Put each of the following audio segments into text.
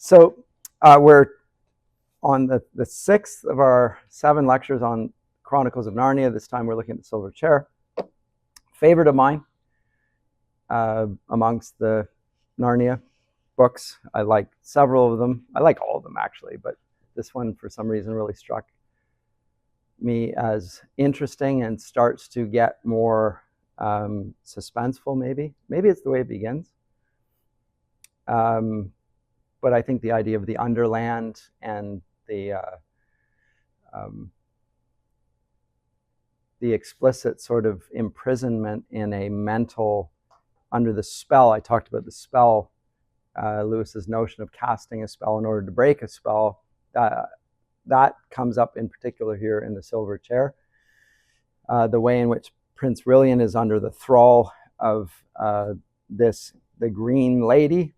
So we're on the sixth of our 7 lectures on Chronicles of Narnia. This time we're looking at the Silver Chair. Favorite of mine amongst the Narnia books. I like several of them. I like all of them actually, but this one for some reason really struck me as interesting and starts to get more suspenseful maybe. Maybe it's the way it begins. But I think the idea of the Underland and the explicit sort of imprisonment in a mental, under the spell. I talked about the spell, Lewis's notion of casting a spell in order to break a spell. That comes up in particular here in the Silver Chair. The way in which Prince Rilian is under the thrall of the Green Lady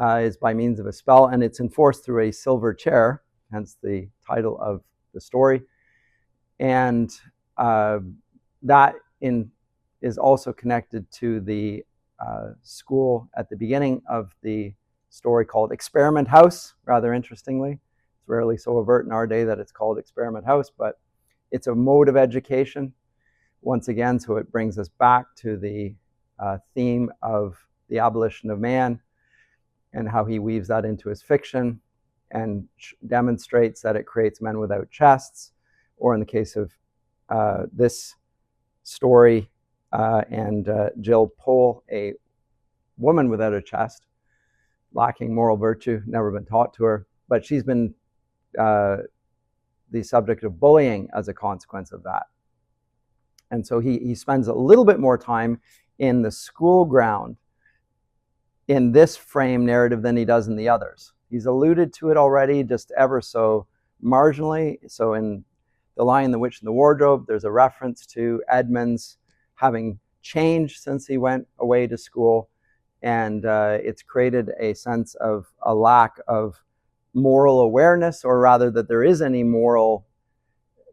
is by means of a spell, and it's enforced through a silver chair, hence the title of the story. And that is also connected to the school at the beginning of the story called Experiment House, rather interestingly. It's rarely so overt in our day that it's called Experiment House, but it's a mode of education, once again, so it brings us back to the theme of the abolition of man and how he weaves that into his fiction and demonstrates that it creates men without chests, or in the case of this story, and Jill Pole, a woman without a chest, lacking moral virtue, never been taught to her, but she's been the subject of bullying as a consequence of that. And so he spends a little bit more time in the school ground in this frame narrative than he does in the others. He's alluded to it already, just ever so marginally. So in The Lion, the Witch, and the Wardrobe, there's a reference to Edmund's having changed since he went away to school, and it's created a sense of a lack of moral awareness, or rather that there is any moral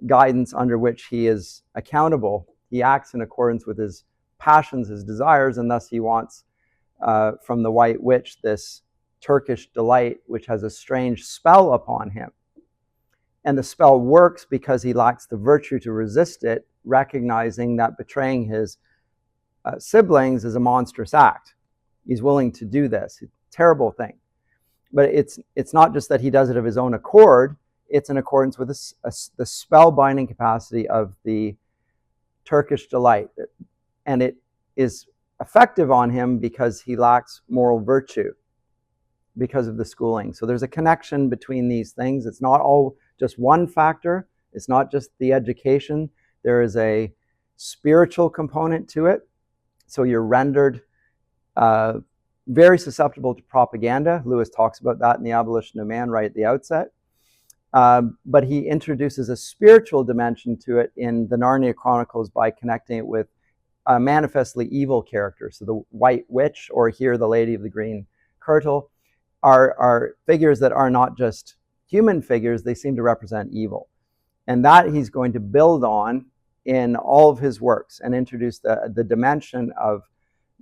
guidance under which he is accountable. He acts in accordance with his passions, his desires, and thus he wants from the White Witch this Turkish delight, which has a strange spell upon him. And the spell works because he lacks the virtue to resist it, recognizing that betraying his siblings is a monstrous act. He's willing to do this. It's a terrible thing. But it's not just that he does it of his own accord, it's in accordance with the spell-binding capacity of the Turkish delight. And it is effective on him because he lacks moral virtue because of the schooling. So there's a connection between these things. It's not all just one factor. It's not just the education. There is a spiritual component to it. So you're rendered very susceptible to propaganda. Lewis talks about that in The Abolition of Man right at the outset. But he introduces a spiritual dimension to it in the Narnia Chronicles by connecting it with a manifestly evil character. So the White Witch, or here the Lady of the Green Kirtle, are figures that are not just human figures, they seem to represent evil. And that he's going to build on in all of his works and introduce the dimension of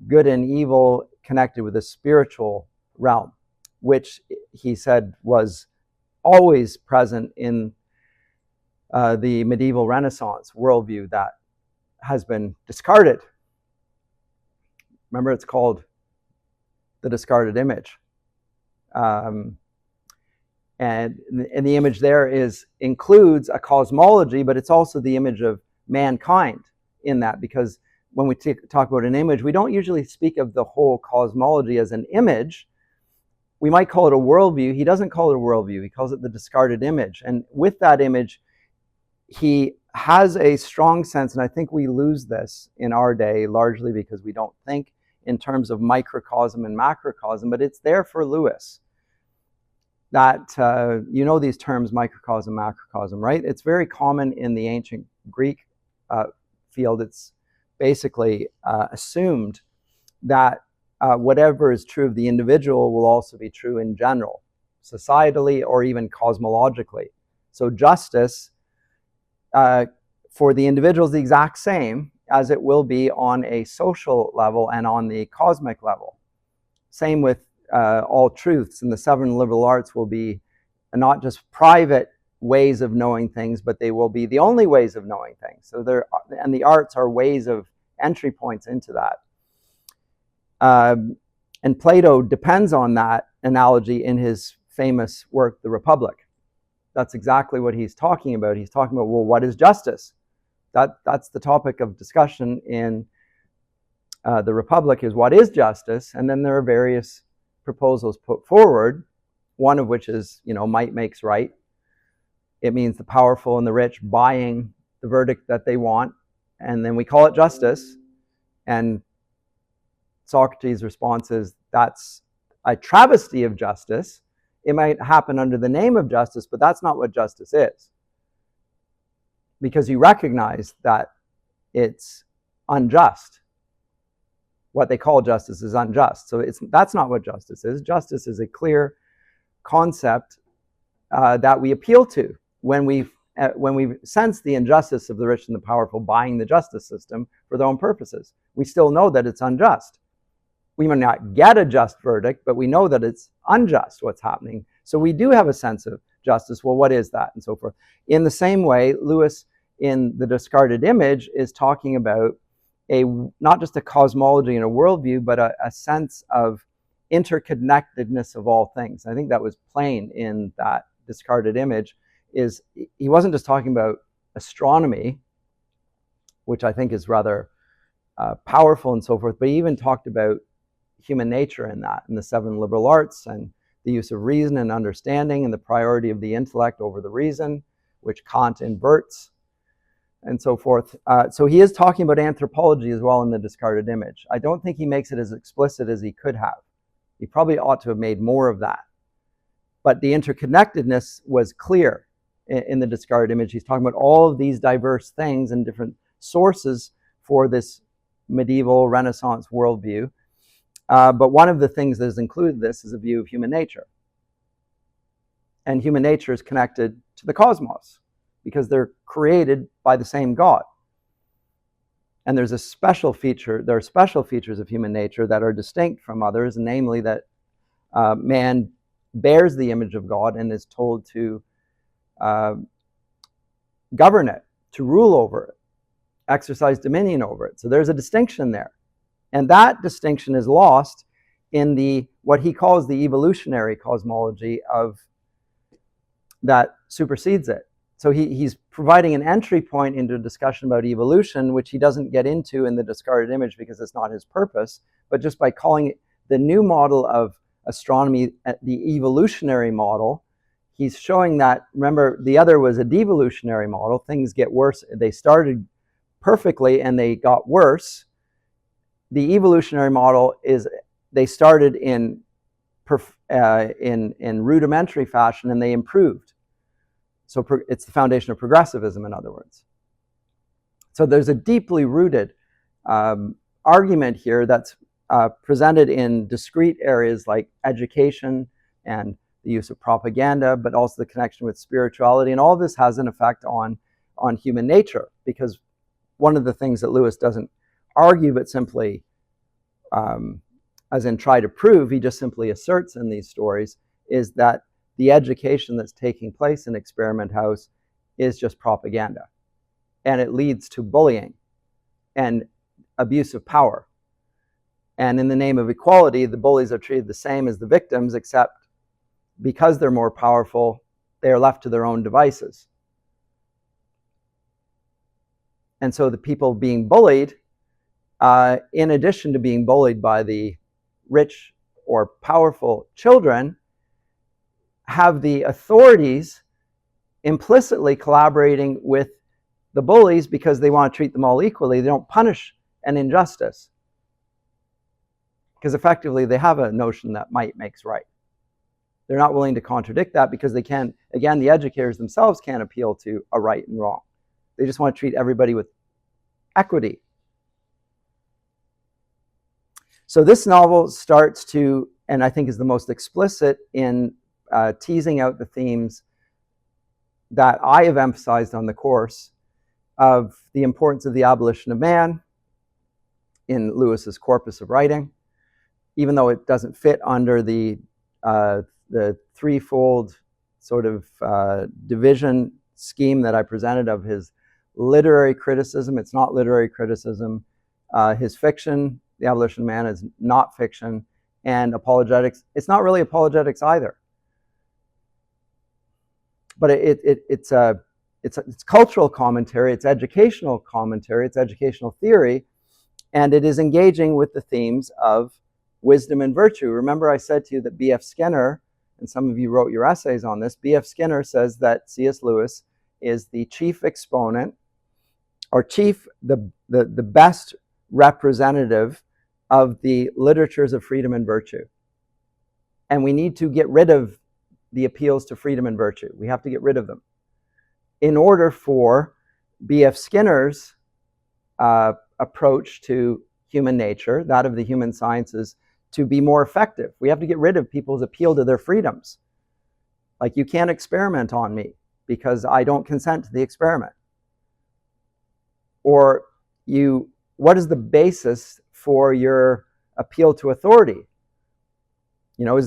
good and evil connected with a spiritual realm, which he said was always present in the medieval Renaissance worldview that has been discarded. Remember, it's called the discarded image. And the image there includes a cosmology, but it's also the image of mankind in that, because when we talk about an image, we don't usually speak of the whole cosmology as an image. We might call it a worldview. He doesn't call it a worldview. He calls it the discarded image. And with that image, he has a strong sense, and I think we lose this in our day largely because we don't think in terms of microcosm and macrocosm, but it's there for Lewis. That, you know these terms, microcosm, macrocosm, right? It's very common in the ancient Greek field. It's basically assumed that whatever is true of the individual will also be true in general, societally or even cosmologically. So justice for the individual is the exact same as it will be on a social level and on the cosmic level. Same with all truths, and the 7 liberal arts will be not just private ways of knowing things, but they will be the only ways of knowing things. So and the arts are ways of entry points into that. And Plato depends on that analogy in his famous work, The Republic. That's exactly what he's talking about. He's talking about, well, what is justice? That's the topic of discussion in The Republic, is what is justice? And then there are various proposals put forward, one of which is, might makes right. It means the powerful and the rich buying the verdict that they want, and then we call it justice. And Socrates' response is, that's a travesty of justice. It might happen under the name of justice, but that's not what justice is. Because you recognize that it's unjust. What they call justice is unjust. So that's not what justice is. Justice is a clear concept that we appeal to when we sense the injustice of the rich and the powerful buying the justice system for their own purposes. We still know that it's unjust. We may not get a just verdict, but we know that it's unjust what's happening. So we do have a sense of justice. Well, what is that? And so forth. In the same way, Lewis, in The Discarded Image, is talking about not just a cosmology and a worldview, but a sense of interconnectedness of all things. I think that was plain in that Discarded Image. Is he wasn't just talking about astronomy, which I think is rather powerful and so forth, but he even talked about human nature in that, in the 7 liberal arts, and the use of reason and understanding, and the priority of the intellect over the reason, which Kant inverts, and so forth. So he is talking about anthropology as well in The Discarded Image. I don't think he makes it as explicit as he could have. He probably ought to have made more of that. But the interconnectedness was clear in The Discarded Image. He's talking about all of these diverse things and different sources for this medieval Renaissance worldview. But one of the things that has included this is a view of human nature. And human nature is connected to the cosmos because they're created by the same God. And there are special features of human nature that are distinct from others, namely that man bears the image of God and is told to govern it, to rule over it, exercise dominion over it. So there's a distinction there. And that distinction is lost in what he calls the evolutionary cosmology that supersedes it. So he's providing an entry point into a discussion about evolution, which he doesn't get into in The Discarded Image because it's not his purpose, but just by calling it the new model of astronomy, the evolutionary model, he's showing that, remember, the other was a devolutionary model. Things get worse. They started perfectly and they got worse. The evolutionary model is they started in rudimentary fashion and they improved. So it's the foundation of progressivism, in other words. So there's a deeply rooted argument here that's presented in discrete areas like education and the use of propaganda, but also the connection with spirituality. And all of this has an effect on human nature, because one of the things that Lewis doesn't argue, but simply, as in try to prove, he just simply asserts in these stories, is that the education that's taking place in Experiment House is just propaganda. And it leads to bullying and abuse of power. And in the name of equality, the bullies are treated the same as the victims, except because they're more powerful, they are left to their own devices. And so the people being bullied, in addition to being bullied by the rich or powerful children, have the authorities implicitly collaborating with the bullies because they want to treat them all equally. They don't punish an injustice, because effectively they have a notion that might makes right. They're not willing to contradict that because they can't, again, the educators themselves can't appeal to a right and wrong. They just want to treat everybody with equity. So this novel starts to, and I think is the most explicit in teasing out the themes that I have emphasized on the course of the importance of the abolition of man in Lewis's corpus of writing, even though it doesn't fit under the threefold sort of division scheme that I presented of his literary criticism. It's not literary criticism. His fiction, The Abolition of Man, is not fiction. And apologetics, it's not really apologetics either. But it's cultural commentary, it's educational commentary, it's educational theory, and it is engaging with the themes of wisdom and virtue. Remember I said to you that B.F. Skinner, and some of you wrote your essays on this, B.F. Skinner says that C.S. Lewis is the chief exponent, or the best representative of the literatures of freedom and virtue. And we need to get rid of the appeals to freedom and virtue. We have to get rid of them in order for B.F. Skinner's approach to human nature, that of the human sciences, to be more effective. We have to get rid of people's appeal to their freedoms. Like, you can't experiment on me because I don't consent to the experiment. Or what is the basis for your appeal to authority? You know,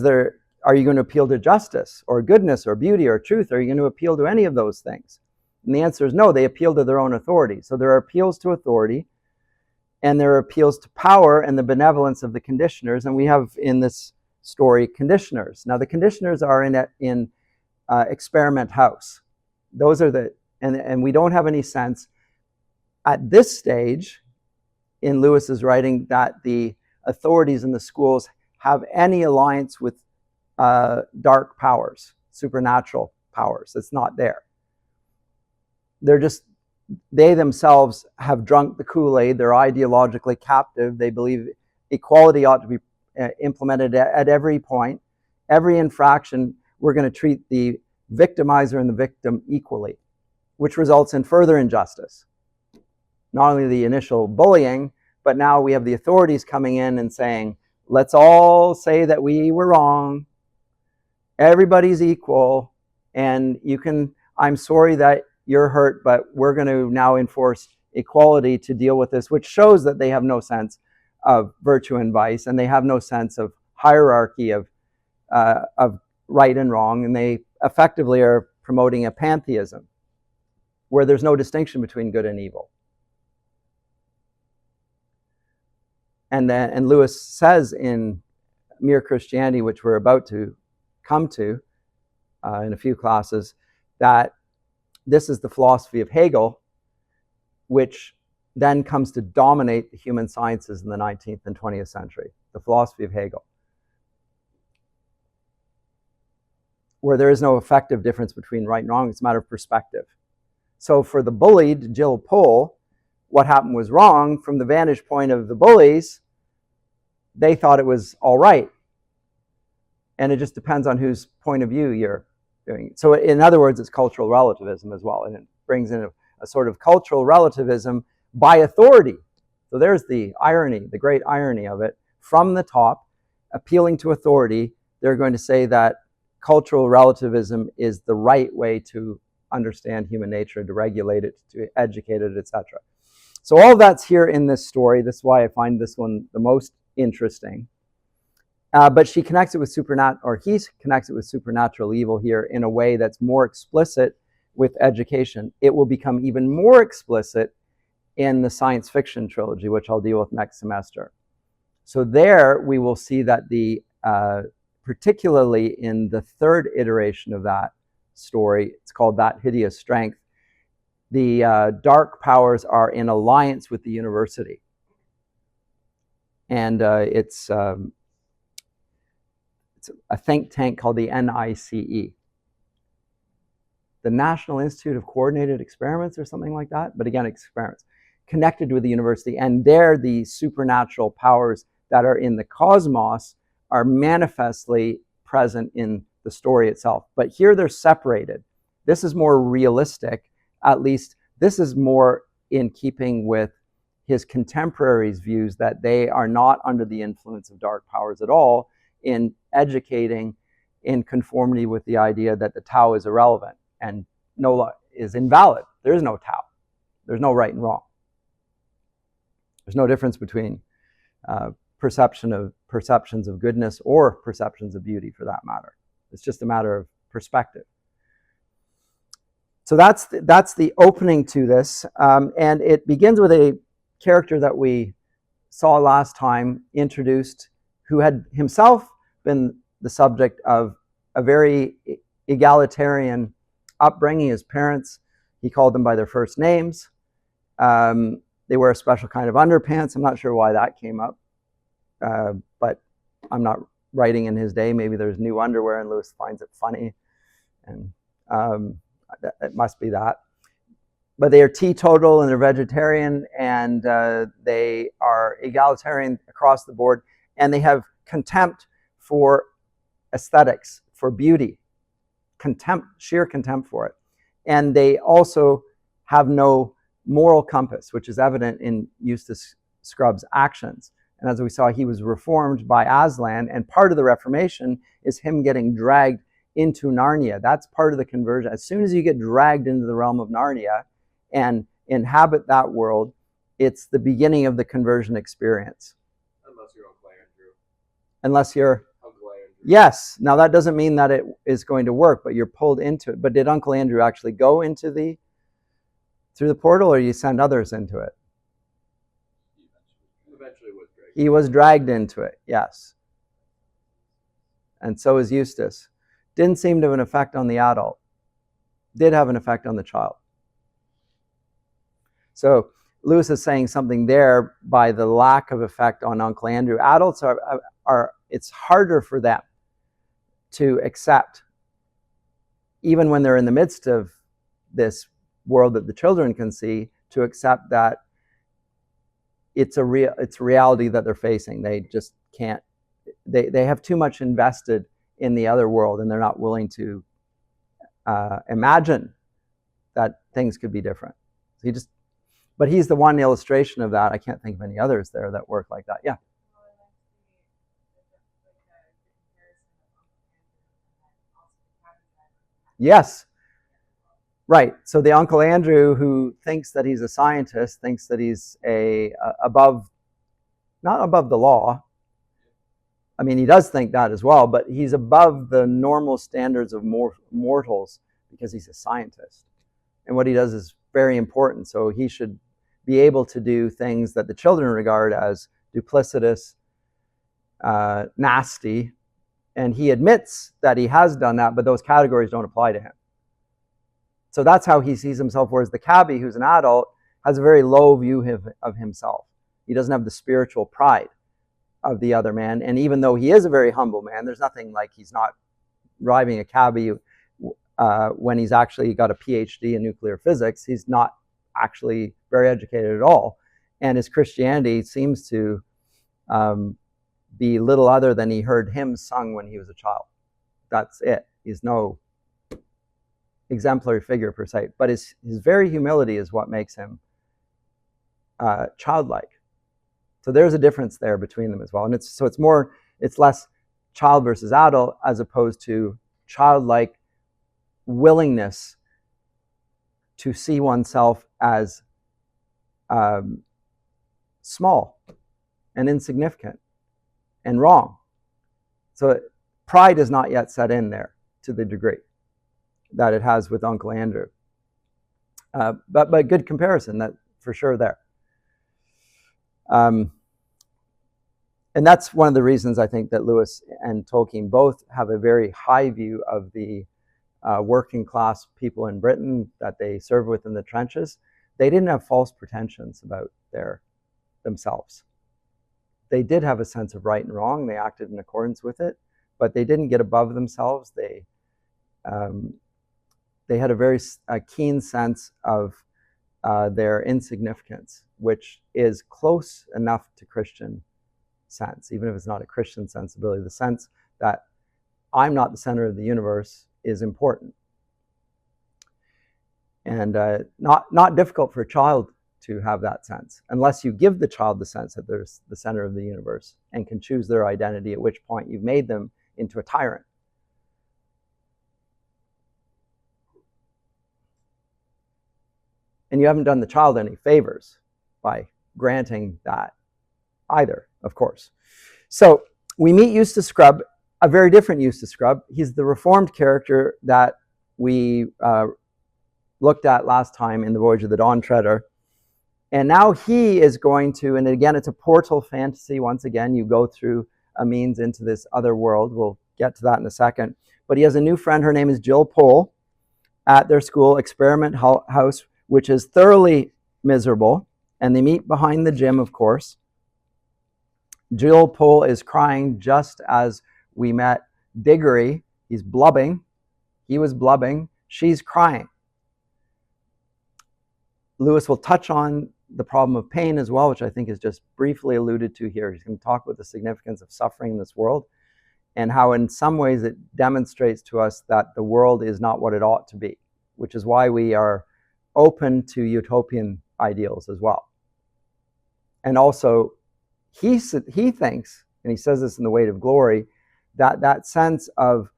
are you going to appeal to justice or goodness or beauty or truth? Are you going to appeal to any of those things? And the answer is no, they appeal to their own authority. So there are appeals to authority, and there are appeals to power and the benevolence of the conditioners. And we have in this story conditioners. Now the conditioners are in Experiment House. Those are and we don't have any sense at this stage in Lewis's writing that the authorities in the schools have any alliance with dark powers, supernatural powers. It's not there. They themselves have drunk the Kool-Aid. They're ideologically captive. They believe equality ought to be implemented at every point. Every infraction, we're going to treat the victimizer and the victim equally, which results in further injustice. Not only the initial bullying, but now we have the authorities coming in and saying, let's all say that we were wrong. Everybody's equal, and I'm sorry that you're hurt, but we're going to now enforce equality to deal with this, which shows that they have no sense of virtue and vice, and they have no sense of hierarchy of right and wrong, and they effectively are promoting a pantheism where there's no distinction between good and evil. And Lewis says in Mere Christianity, which we're about to come to in a few classes, that this is the philosophy of Hegel, which then comes to dominate the human sciences in the 19th and 20th century, the philosophy of Hegel, where there is no effective difference between right and wrong. It's a matter of perspective. So for the bullied Jill Pole, what happened was wrong. From the vantage point of the bullies, they thought it was all right. And it just depends on whose point of view you're doing. So in other words, it's cultural relativism as well. And it brings in a sort of cultural relativism by authority. So there's the irony, the great irony of it. From the top, appealing to authority, they're going to say that cultural relativism is the right way to understand human nature, to regulate it, to educate it, etc. So all that's here in this story. This is why I find this one the most interesting. But she connects it with he connects it with supernatural evil here in a way that's more explicit with education. It will become even more explicit in the science fiction trilogy, which I'll deal with next semester. So there we will see that particularly in the third iteration of that story, it's called That Hideous Strength, the dark powers are in alliance with the university. And it's a think tank called the NICE, the National Institute of Coordinated Experiments or something like that, but again, experiments, connected with the university. And there the supernatural powers that are in the cosmos are manifestly present in the story itself. But here they're separated. This is more realistic. At least this is more in keeping with his contemporaries' views that they are not under the influence of dark powers at all, in educating in conformity with the idea that the Tao is irrelevant and is invalid. There is no Tao. There's no right and wrong. There's no difference between perceptions of goodness or perceptions of beauty, for that matter. It's just a matter of perspective. So that's the opening to this, and it begins with a character that we saw last time introduced, who had himself been the subject of a very egalitarian upbringing. His parents, he called them by their first names. They wear a special kind of underpants. I'm not sure why that came up, but I'm not writing in his day. Maybe there's new underwear and Lewis finds it funny, and it must be that. But they are teetotal and they're vegetarian, and they are egalitarian across the board, and they have contempt for aesthetics, for beauty, sheer contempt for it. And they also have no moral compass, which is evident in Eustace Scrubb's actions. And as we saw, he was reformed by Aslan, and part of the Reformation is him getting dragged into Narnia. That's part of the conversion. As soon as you get dragged into the realm of Narnia and inhabit that world, it's the beginning of the conversion experience. Unless you're Uncle Andrew. Unless you're... Uncle Andrew. Yes. Now that doesn't mean that it is going to work, but you're pulled into it. But did Uncle Andrew actually go through the portal, or you send others into it? Eventually was dragged. He was dragged into it, yes. And so is Eustace. Didn't seem to have an effect on the adult. Did have an effect on the child. So Lewis is saying something there by the lack of effect on Uncle Andrew. Adults are it's harder for them to accept, even when they're in the midst of this world that the children can see, to accept that it's reality that they're facing. They just can't. They have too much invested in the other world, and they're not willing to imagine that things could be different. So but he's the one illustration of that. I can't think of any others there that work like that. Yeah. Yes. Right. So the Uncle Andrew who thinks that he's a scientist, thinks that he's not above the law. I mean, he does think that as well, but he's above the normal standards of mortals because he's a scientist. And what he does is very important. So he should be able to do things that the children regard as duplicitous, nasty. And he admits that he has done that, but those categories don't apply to him. So that's how he sees himself, whereas the cabbie, who's an adult, has a very low view of himself. He doesn't have the spiritual pride of the other man. And even though he is a very humble man, there's nothing like he's not driving a cabbie when he's actually got a PhD in nuclear physics. He's not actually very educated at all. And his Christianity seems to be little other than he heard hymns sung when he was a child. That's it. He's no exemplary figure per se, but his very humility is what makes him childlike. So there's a difference there between them as well. And it's less child versus adult as opposed to childlike willingness to see oneself as small and insignificant and wrong. So pride is not yet set in there to the degree that it has with Uncle Andrew. But good comparison, that for sure there. And that's one of the reasons I think that Lewis and Tolkien both have a very high view of the working class people in Britain that they served with in the trenches. They didn't have false pretensions about themselves. They did have a sense of right and wrong. They acted in accordance with it, but they didn't get above themselves. They had a very keen sense of their insignificance, which is close enough to Christian sense, even if it's not a Christian sensibility. The sense that I'm not the center of the universe is important. And not difficult for a child to have that sense, unless you give the child the sense that there's the center of the universe and can choose their identity, at which point you've made them into a tyrant. And you haven't done the child any favors by granting that either, of course. So we meet Eustace Scrubb, a very different Eustace Scrubb. He's the reformed character that we looked at last time in The Voyage of the Dawn Treader. And now he is going to, and again, it's a portal fantasy. Once again, you go through a means into this other world. We'll get to that in a second. But he has a new friend. Her name is Jill Pole at their school, Experiment House, which is thoroughly miserable. And they meet behind the gym, of course. Jill Pole is crying just as we met Diggory. He's blubbing. He was blubbing. She's crying. Lewis will touch on the problem of pain as well, which I think is just briefly alluded to here. He's going to talk about the significance of suffering in this world and how in some ways it demonstrates to us that the world is not what it ought to be, which is why we are open to utopian ideals as well. And also, he thinks, and he says this in The Weight of Glory, that that sense of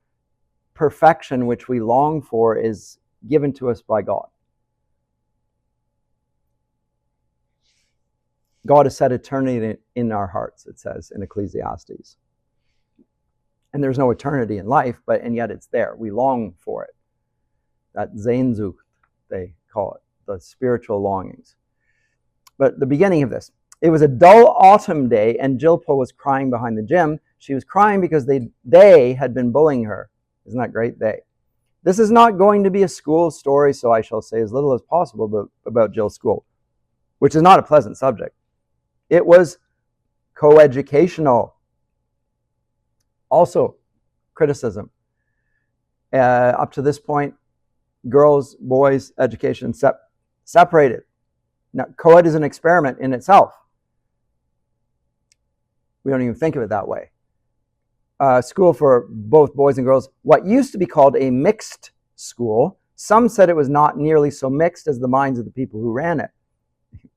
perfection which we long for is given to us by God. God has set eternity in our hearts, it says in Ecclesiastes. And there's no eternity in life, and yet it's there. We long for it. That Sehnsucht, they call it, the spiritual longings. But the beginning of this. It was a dull autumn day, and Jill Pole was crying behind the gym. She was crying because they had been bullying her. Isn't that great? They. This is not going to be a school story, so I shall say as little as possible about Jill's school, which is not a pleasant subject. It was coeducational. Also, criticism. Up to this point, girls, boys, education separated. Now, co-ed is an experiment in itself. We don't even think of it that way. School for both boys and girls. What used to be called a mixed school. Some said it was not nearly so mixed as the minds of the people who ran it.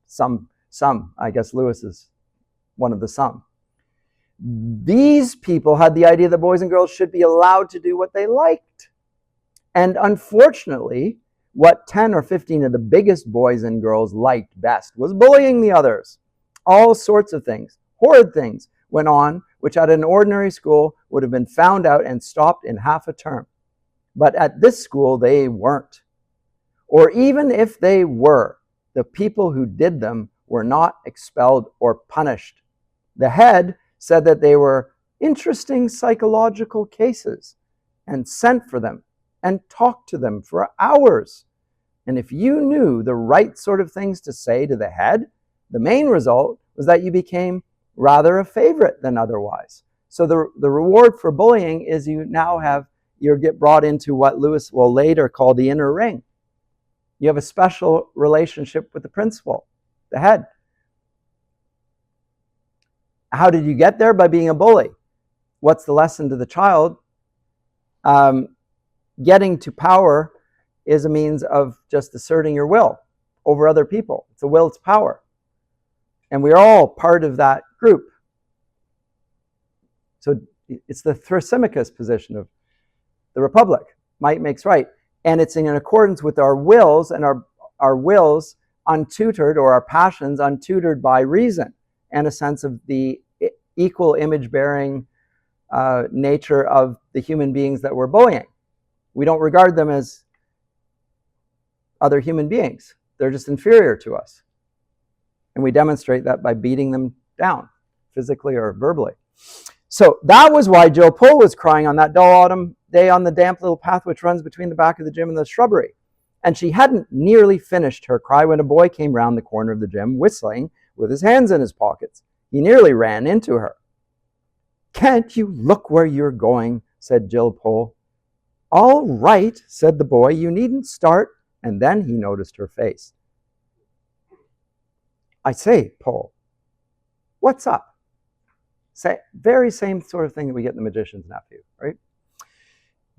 Some, I guess Lewis is one of the some. These people had the idea that boys and girls should be allowed to do what they liked. And unfortunately, what 10 or 15 of the biggest boys and girls liked best was bullying the others. All sorts of things, horrid things went on, which at an ordinary school would have been found out and stopped in half a term. But at this school, they weren't. Or even if they were, the people who did them were not expelled or punished. The head said that they were interesting psychological cases and sent for them and talked to them for hours. And if you knew the right sort of things to say to the head, the main result was that you became rather a favorite than otherwise. So the reward for bullying is you get brought into what Lewis will later call the inner ring. You have a special relationship with the principal, the head. How did you get there? By being a bully. What's the lesson to the child? Getting to power is a means of just asserting your will over other people. It's a will to power. And we're all part of that group. So it's the Thrasymachus position of the Republic. Might makes right. And it's in accordance with our wills, and our wills untutored, or our passions untutored by reason and a sense of the equal image-bearing nature of the human beings that we're bullying. We don't regard them as other human beings. They're just inferior to us. And we demonstrate that by beating them down, physically or verbally. So that was why Jill Pole was crying on that dull autumn day on the damp little path which runs between the back of the gym and the shrubbery. And she hadn't nearly finished her cry when a boy came round the corner of the gym, whistling with his hands in his pockets. He nearly ran into her. "Can't you look where you're going?" said Jill Pole. "All right," said the boy, "you needn't start." And then he noticed her face. "I say, Pole, what's up?" Very same sort of thing that we get in The Magician's Nephew, right?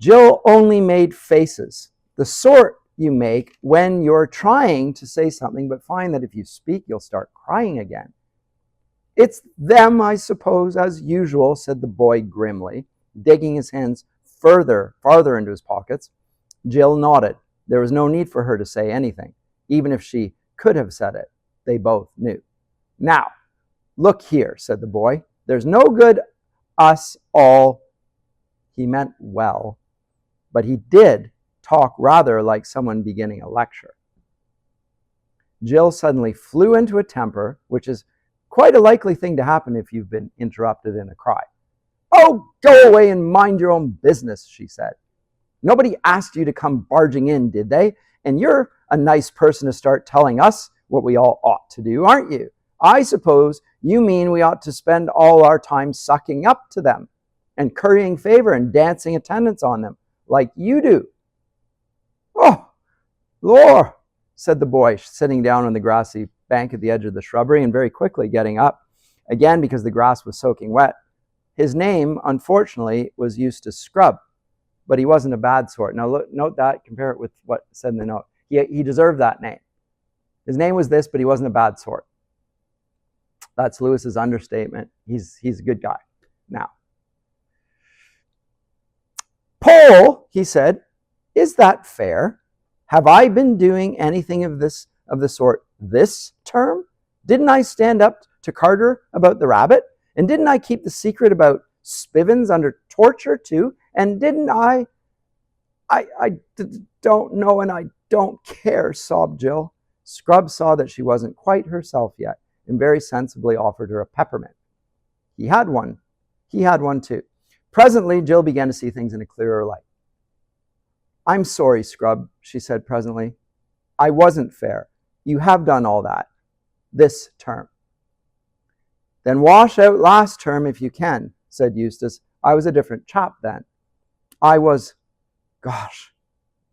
Jill only made faces, the sort you make when you're trying to say something but find that if you speak, you'll start crying again. "It's them, I suppose, as usual," said the boy grimly, digging his hands farther into his pockets. Jill nodded. There was no need for her to say anything, even if she could have said it. They both knew. Now, Look here, said the boy. There's no good us all. He meant well, but he did talk rather like someone beginning a lecture. Jill suddenly flew into a temper, which is quite a likely thing to happen if you've been interrupted in a cry. Oh, go away and mind your own business, she said. Nobody asked you to come barging in, did they? And you're a nice person to start telling us what we all ought to do, aren't you? I suppose you mean we ought to spend all our time sucking up to them and currying favor and dancing attendance on them, like you do. Oh, Lord, said the boy, sitting down on the grassy bank at the edge of the shrubbery and very quickly getting up, again because the grass was soaking wet. His name, unfortunately, was Eustace Scrubb, but he wasn't a bad sort. Now, note that, compare it with what said in the note. He deserved that name. His name was this, but he wasn't a bad sort. That's Lewis's understatement. He's a good guy. Now, Paul, he said, is that fair? Have I been doing anything of the sort this term? Didn't I stand up to Carter about the rabbit? And didn't I keep the secret about Spivens under torture too? And didn't I don't know and I don't care, sobbed Jill. Scrubb saw that she wasn't quite herself yet and very sensibly offered her a peppermint. He had one too. Presently, Jill began to see things in a clearer light. I'm sorry, Scrubb, she said presently. I wasn't fair. You have done all that. This term. Then wash out last term if you can, said Eustace. I was a different chap then. I was, gosh,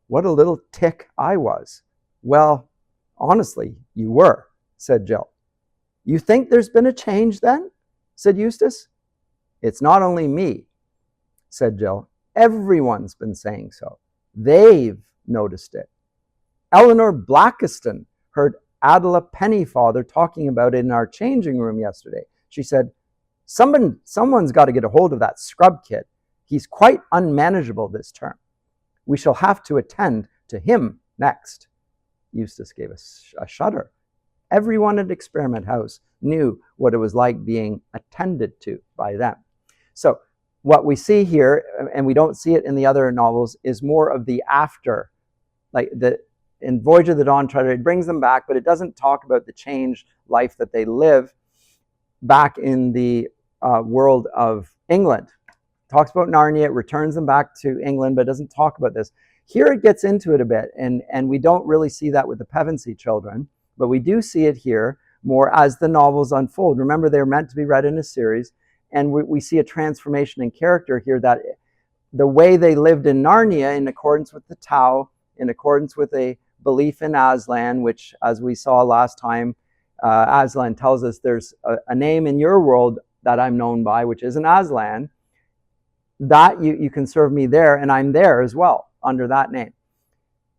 what a little tick I was. Well, honestly, you were, said Jill. You think there's been a change then? Said Eustace. It's not only me, said Jill. Everyone's been saying so. They've noticed it. Eleanor Blackiston heard Adela Pennyfather talking about it in our changing room yesterday. She said, someone's got to get a hold of that Scrubb kid. He's quite unmanageable this term. We shall have to attend to him next. Eustace gave a shudder. Everyone at Experiment House knew what it was like being attended to by them. So what we see here, and we don't see it in the other novels, is more of the after. Like in Voyage of the Dawn Treader, it brings them back, but it doesn't talk about the changed life that they live back in the world of England. It talks about Narnia, it returns them back to England, but it doesn't talk about this. Here it gets into it a bit, and we don't really see that with the Pevensey children, but we do see it here more as the novels unfold. Remember, they're meant to be read in a series, and we see a transformation in character here, that the way they lived in Narnia, in accordance with the Tao, in accordance with a belief in Aslan, which, as we saw last time, Aslan tells us there's a name in your world that I'm known by, which isn't Aslan, that you can serve me there, and I'm there as well under that name.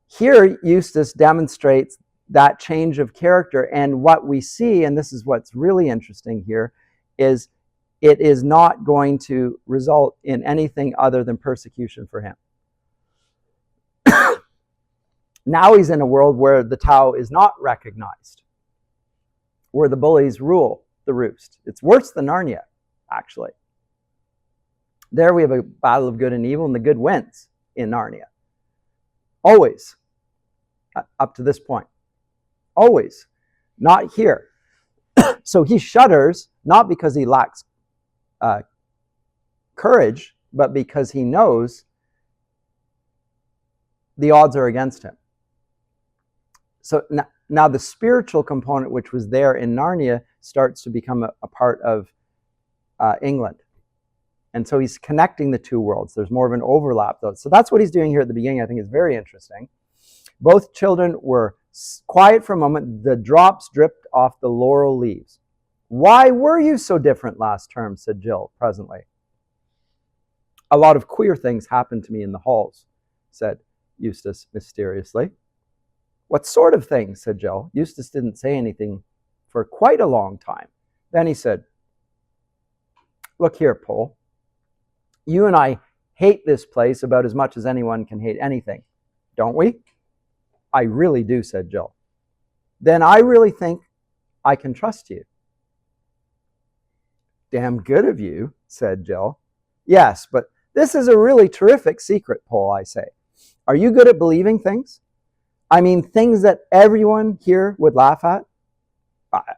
Here, Eustace demonstrates that change of character, and what we see, and this is what's really interesting here, is it is not going to result in anything other than persecution for him. Now he's in a world where the Tao is not recognized, where the bullies rule the roost. It's worse than Narnia, actually. There we have a battle of good and evil, and the good wins in Narnia. Always, up to this point. Always. Not here. So he shudders, not because he lacks courage, but because he knows the odds are against him. So now the spiritual component, which was there in Narnia, starts to become a part of England. And so he's connecting the two worlds. There's more of an overlap, though. So that's what he's doing here at the beginning. I think is very interesting. Both children were quiet for a moment. The drops dripped off the laurel leaves. Why were you so different last term, said Jill presently. A lot of queer things happened to me in the halls, said Eustace mysteriously. What sort of things, said Jill. Eustace didn't say anything for quite a long time. Then he said, look here, Paul. You and I hate this place about as much as anyone can hate anything, don't we? I really do, said Jill. Then I really think I can trust you. Damn good of you, said Jill. Yes, but this is a really terrific secret, Paul, I say. Are you good at believing things? I mean, things that everyone here would laugh at?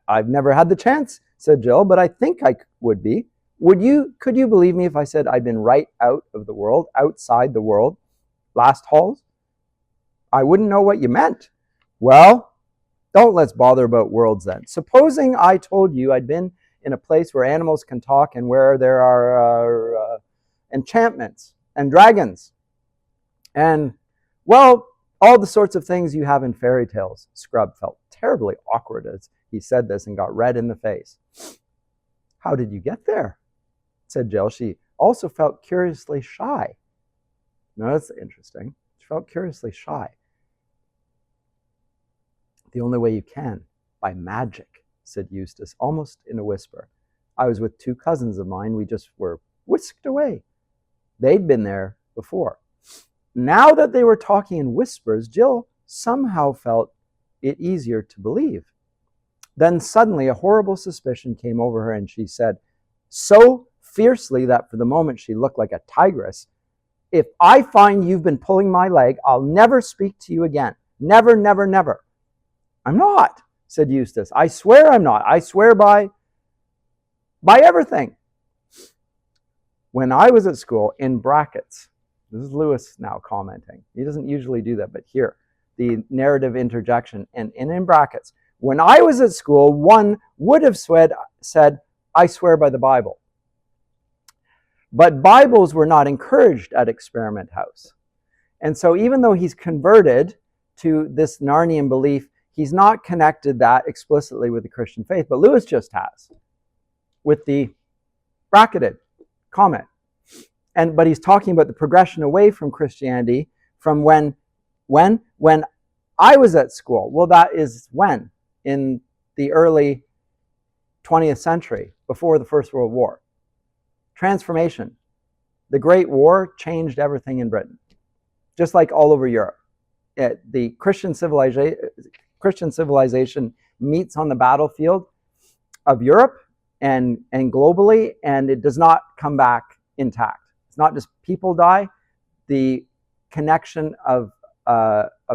I've never had the chance, said Jill, but I think I would be. Could you believe me if I said I'd been right out of the world, outside the world, last halls? I wouldn't know what you meant. Well, don't let's bother about worlds then. Supposing I told you I'd been in a place where animals can talk and where there are enchantments and dragons and, well, all the sorts of things you have in fairy tales. Scrubb felt terribly awkward as he said this and got red in the face. How did you get there? Said Jill. She also felt curiously shy. Now that's interesting. She felt curiously shy. The only way you can, by magic, said Eustace, almost in a whisper. I was with 2 cousins of mine. We just were whisked away. They'd been there before. Now that they were talking in whispers, Jill somehow felt it easier to believe. Then suddenly a horrible suspicion came over her, and she said, so fiercely that for the moment she looked like a tigress, if I find you've been pulling my leg, I'll never speak to you again. Never, never, never. I'm not, said Eustace. I swear I'm not. I swear by everything. When I was at school, in brackets, this is Lewis now commenting. He doesn't usually do that, but here, the narrative interjection, and in brackets, when I was at school, one would have said, I swear by the Bible. But Bibles were not encouraged at Experiment House. And so even though he's converted to this Narnian belief, he's not connected that explicitly with the Christian faith, but Lewis just has, with the bracketed comment. But he's talking about the progression away from Christianity from when I was at school. Well, that is when? In the early 20th century, before the First World War. Transformation. The Great War changed everything in Britain, just like all over Europe. The Christian civilization meets on the battlefield of Europe and globally, and it does not come back intact. It's not just people die. The connection of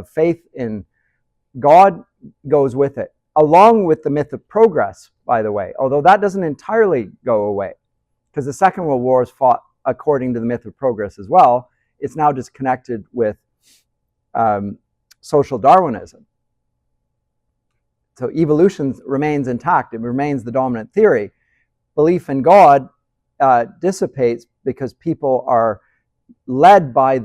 faith in God goes with it, along with the myth of progress, by the way, although that doesn't entirely go away, because the Second World War is fought according to the myth of progress as well. It's now just connected with social Darwinism. So evolution remains intact. It remains the dominant theory. Belief in God dissipates because people are led by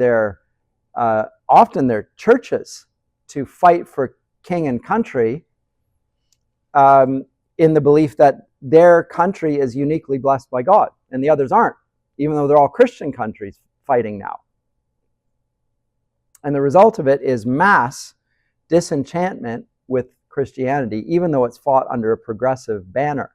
often their churches to fight for king and country in the belief that their country is uniquely blessed by God and the others aren't, even though they're all Christian countries fighting now. And the result of it is mass disenchantment with Christianity, even though it's fought under a progressive banner.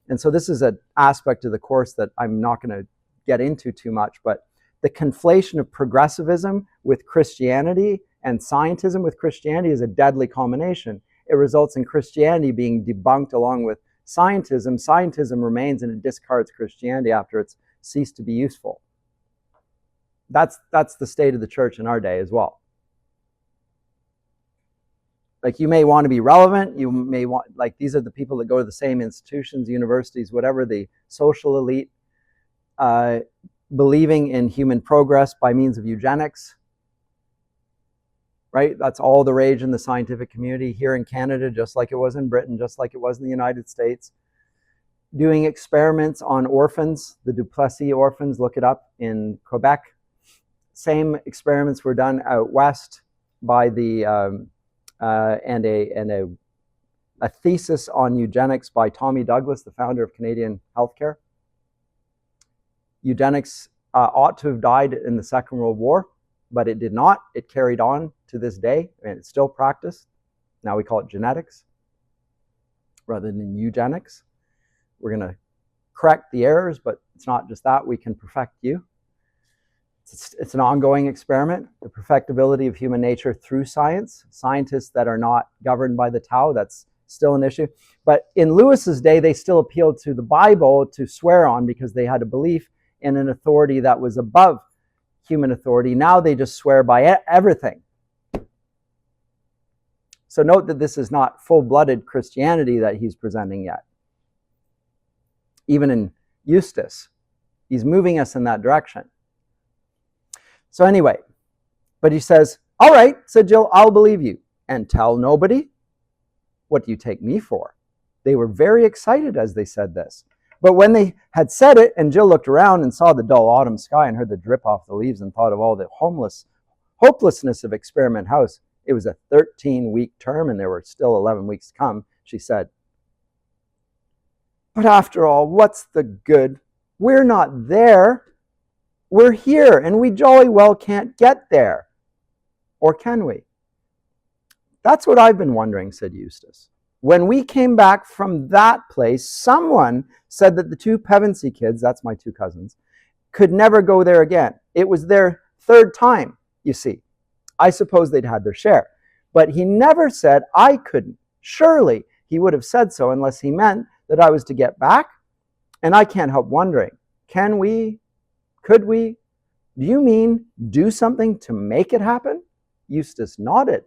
And so this is an aspect of the course that I'm not going to get into too much, but the conflation of progressivism with Christianity and scientism with Christianity is a deadly combination. It results in Christianity being debunked along with scientism. Scientism remains and it discards Christianity after it's ceased to be useful. That's the state of the church in our day as well. Like, you may want to be relevant. You may want, like, these are the people that go to the same institutions, universities, whatever, the social elite, believing in human progress by means of eugenics, right? That's all the rage in the scientific community here in Canada, just like it was in Britain, just like it was in the United States. Doing experiments on orphans, the Duplessis orphans, look it up, in Quebec. Same experiments were done out west by the and a thesis on eugenics by Tommy Douglas, the founder of Canadian healthcare. Eugenics ought to have died in the Second World War, but it did not. It carried on to this day, and it's still practiced. Now we call it genetics rather than eugenics. We're going to correct the errors, but it's not just that. We can perfect you. It's an ongoing experiment, the perfectibility of human nature through science. Scientists that are not governed by the Tao, that's still an issue. But in Lewis's day, they still appealed to the Bible to swear on because they had a belief in an authority that was above human authority. Now they just swear by everything. So note that this is not full-blooded Christianity that he's presenting yet. Even in Eustace, he's moving us in that direction. So anyway, but he says, all right, said Jill, I'll believe you. And tell nobody? What do you take me for? They were very excited as they said this. But when they had said it, and Jill looked around and saw the dull autumn sky and heard the drip off the leaves and thought of all the hopelessness of Experiment House, it was a 13-week term and there were still 11 weeks to come, she said, but after all, what's the good? We're not there. We're here, and we jolly well can't get there. Or can we? That's what I've been wondering, said Eustace. When we came back from that place, someone said that the two Pevensey kids, that's my two cousins, could never go there again. It was their third time, you see. I suppose they'd had their share. But he never said I couldn't. Surely he would have said so unless he meant that I was to get back. And I can't help wondering, can we? Could we? Do you mean do something to make it happen? Eustace nodded.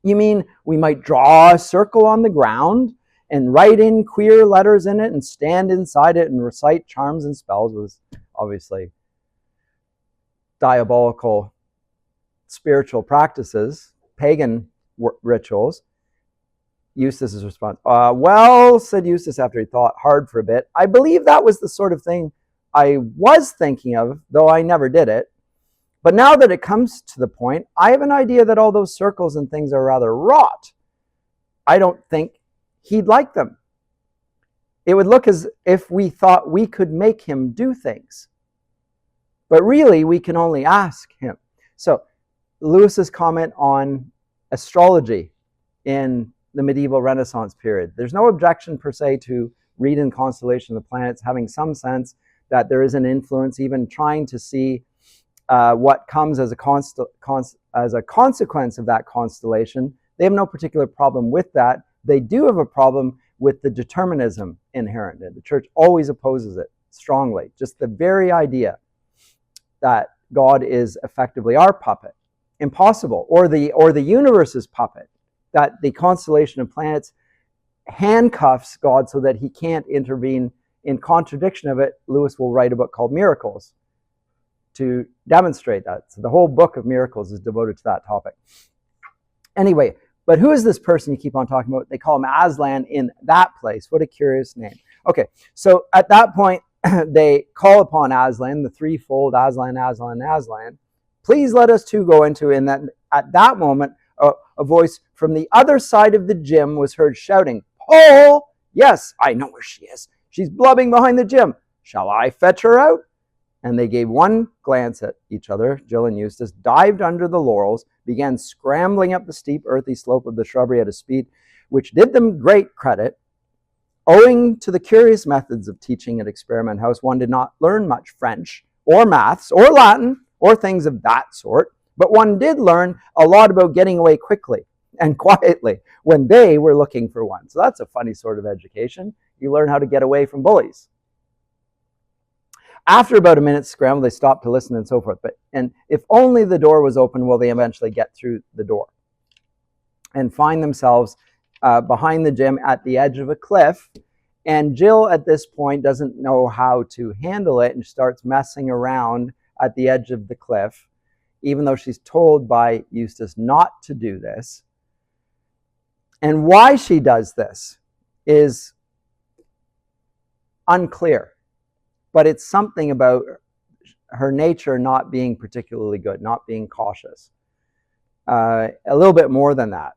You mean we might draw a circle on the ground and write in queer letters in it and stand inside it and recite charms and spells? Was obviously diabolical spiritual practices, pagan rituals. Eustace's response, well, said Eustace after he thought hard for a bit, I believe that was the sort of thing I was thinking of, though I never did it. But now that it comes to the point, I have an idea that all those circles and things are rather rot. I don't think he'd like them. It would look as if we thought we could make him do things. But really, we can only ask him. So, Lewis's comment on astrology in the medieval Renaissance period. There's no objection per se to reading the constellation of the planets, having some sense that there is an influence, even trying to see what comes as a consequence of that constellation. They have no particular problem with that. They do have a problem with the determinism inherent in it. The church always opposes it strongly. Just the very idea that God is effectively our puppet. Impossible. Or the universe's puppet. That the constellation of planets handcuffs God so that he can't intervene. In contradiction of it, Lewis will write a book called Miracles to demonstrate that. So the whole book of Miracles is devoted to that topic. Anyway, but who is this person you keep on talking about? They call him Aslan in that place. What a curious name. Okay, so at that point, they call upon Aslan, the threefold Aslan, Aslan, Aslan. Please let us too go into, and that at that moment, a voice from the other side of the gym was heard shouting, Paul! Yes, I know where she is. She's blubbing behind the gym. Shall I fetch her out? And they gave one glance at each other. Jill and Eustace dived under the laurels, began scrambling up the steep, earthy slope of the shrubbery at a speed which did them great credit. Owing to the curious methods of teaching at Experiment House, one did not learn much French, or maths, or Latin, or things of that sort, but one did learn a lot about getting away quickly and quietly when they were looking for one. So that's a funny sort of education. You learn how to get away from bullies. After about a minute's scramble, they stopped to listen and so forth. And if only the door was open, will they eventually get through the door and find themselves behind the gym at the edge of a cliff. And Jill at this point doesn't know how to handle it and starts messing around at the edge of the cliff, even though she's told by Eustace not to do this. And why she does this is unclear, but it's something about her nature not being particularly good, not being cautious. A little bit more than that.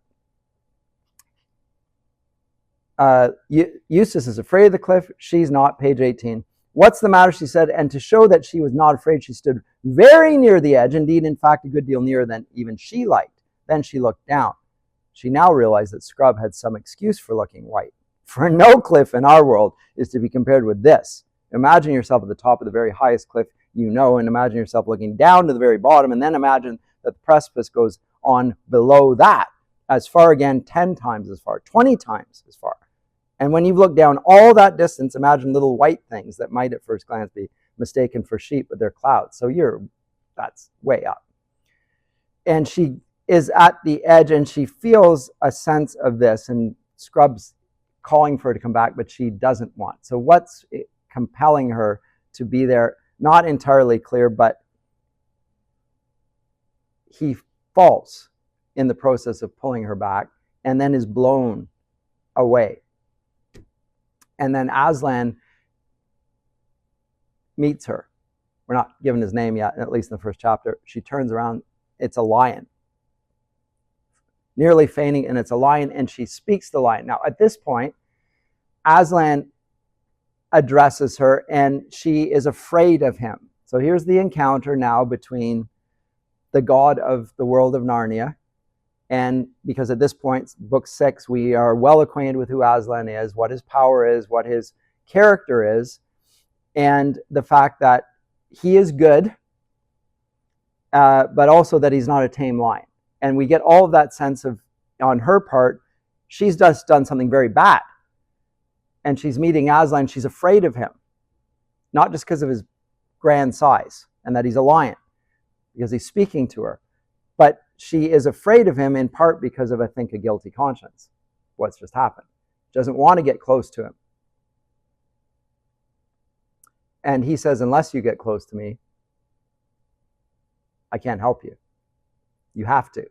Eustace is afraid of the cliff. She's not. Page 18. What's the matter, she said, and to show that she was not afraid, she stood very near the edge, indeed, in fact, a good deal nearer than even she liked. Then she looked down. She now realized that Scrubb had some excuse for looking white. For no cliff in our world is to be compared with this. Imagine yourself at the top of the very highest cliff you know, and imagine yourself looking down to the very bottom, and then imagine that the precipice goes on below that. as far again, 10 times as far, 20 times as far. And when you look down all that distance, imagine little white things that might at first glance be mistaken for sheep, but they're clouds. So that's way up. And she is at the edge, and she feels a sense of this, and Scrubb's calling for her to come back, but she doesn't want. So what's compelling her to be there? Not entirely clear, but he falls in the process of pulling her back and then is blown away. And then Aslan meets her. We're not given his name yet, at least in the first chapter. She turns around. It's a lion. Nearly fainting, and it's a lion, and she speaks to the lion. Now, at this point, Aslan addresses her, and she is afraid of him. So here's the encounter now between the god of the world of Narnia, and because at this point, book 6, we are well acquainted with who Aslan is, what his power is, what his character is, and the fact that he is good, but also that he's not a tame lion. And we get all of that sense of, on her part, she's just done something very bad. And she's meeting Aslan, she's afraid of him. Not just because of his grand size and that he's a lion, because he's speaking to her. But she is afraid of him in part because of, I think, a guilty conscience. What's just happened. She doesn't want to get close to him. And he says, unless you get close to me, I can't help you. You have to.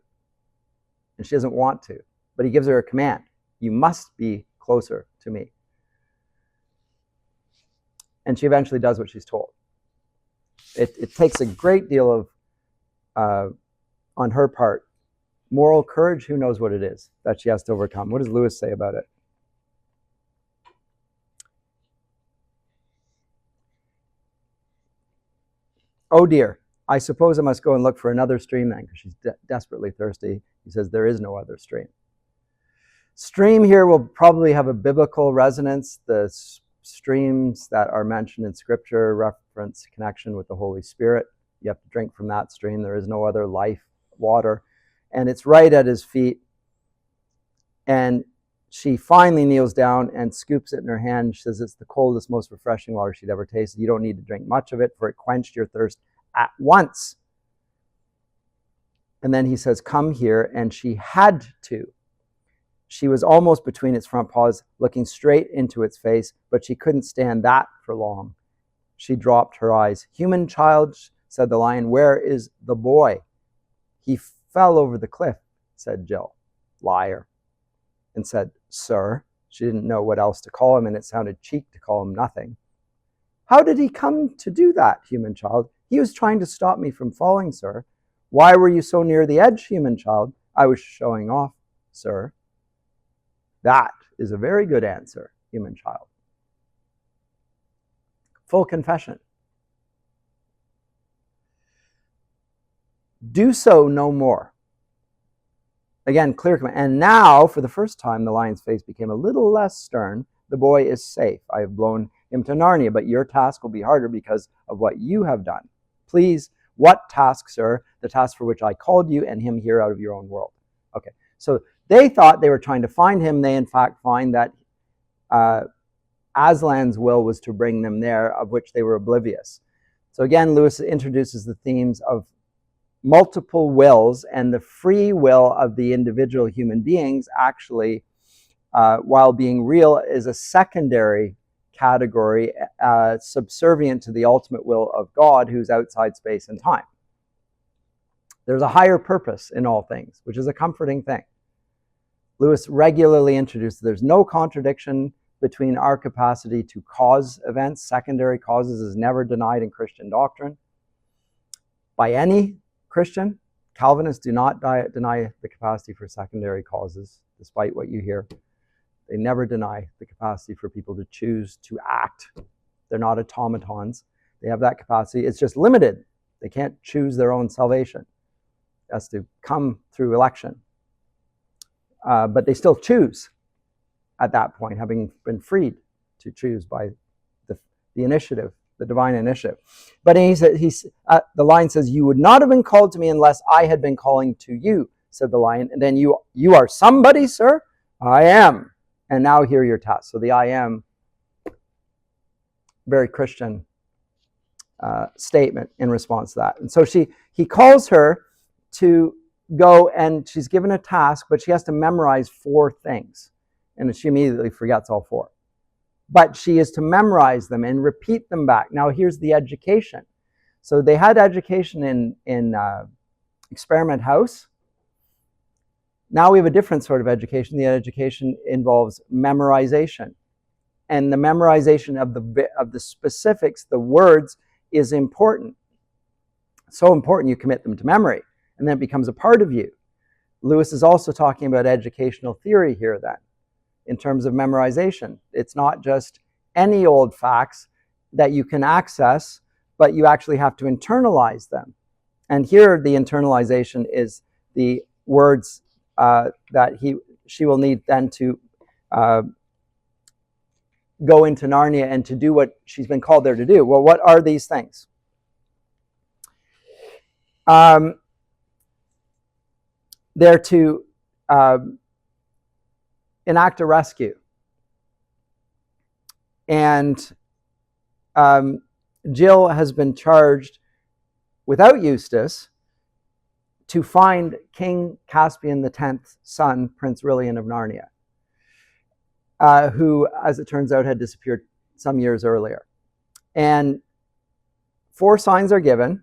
And she doesn't want to. But he gives her a command. You must be closer to me. And she eventually does what she's told. It takes a great deal of, on her part, moral courage. Who knows what it is that she has to overcome. What does Lewis say about it? Oh dear, I suppose I must go and look for another stream then, because she's desperately thirsty. He says there is no other stream. Stream here will probably have a biblical resonance. The streams that are mentioned in Scripture reference connection with the Holy Spirit. You have to drink from that stream. There is no other life, water. And it's right at his feet. And she finally kneels down and scoops it in her hand. She says it's the coldest, most refreshing water she'd ever tasted. You don't need to drink much of it, for it quenched your thirst at once. And then he says, come here. And she had to. She was almost between its front paws, looking straight into its face, but she couldn't stand that for long. She dropped her eyes. Human child, said the lion, where is the boy? He fell over the cliff, said Jill. Liar. And said, sir. She didn't know what else to call him, and it sounded cheek to call him nothing. How did he come to do that, human child? He was trying to stop me from falling, sir. Why were you so near the edge, human child? I was showing off, sir. That is a very good answer, human child. Full confession. Do so no more. Again, clear command. And now, for the first time, the lion's face became a little less stern. The boy is safe. I have blown him to Narnia, but your task will be harder because of what you have done. Please, what task, sir? The task for which I called you and him here out of your own world. Okay, so they thought they were trying to find him. They, in fact, find that Aslan's will was to bring them there, of which they were oblivious. So again, Lewis introduces the themes of multiple wills, and the free will of the individual human beings actually, while being real, is a secondary category, subservient to the ultimate will of God, who's outside space and time. There's a higher purpose in all things, which is a comforting thing. Lewis regularly introduces there's no contradiction between our capacity to cause events. Secondary causes is never denied in Christian doctrine by any Christian. Calvinists do not deny the capacity for secondary causes, despite what you hear. They never deny the capacity for people to choose to act. They're not automatons. They have that capacity. It's just limited. They can't choose their own salvation. It has to come through election. But they still choose at that point, having been freed to choose by the initiative, the divine initiative. But the line says, you would not have been called to me unless I had been calling to you, said the lion. And then you are somebody, sir? I am. And now hear your task. So the I am, very Christian statement in response to that. And so he calls her to go, and she's given a task, but she has to memorize 4 things. And she immediately forgets all 4. But she is to memorize them and repeat them back. Now here's the education. So they had education in Experiment House. Now we have a different sort of education. The education involves memorization. And the memorization of the specifics, the words, is important. So important you commit them to memory, and then it becomes a part of you. Lewis is also talking about educational theory here then, in terms of memorization. It's not just any old facts that you can access, but you actually have to internalize them. And here the internalization is the words that she will need then to go into Narnia and to do what she's been called there to do. Well, what are these things? They're to enact a rescue. And Jill has been charged, without Eustace, to find King Caspian X's son, Prince Rilian of Narnia, who, as it turns out, had disappeared some years earlier. And 4 signs are given,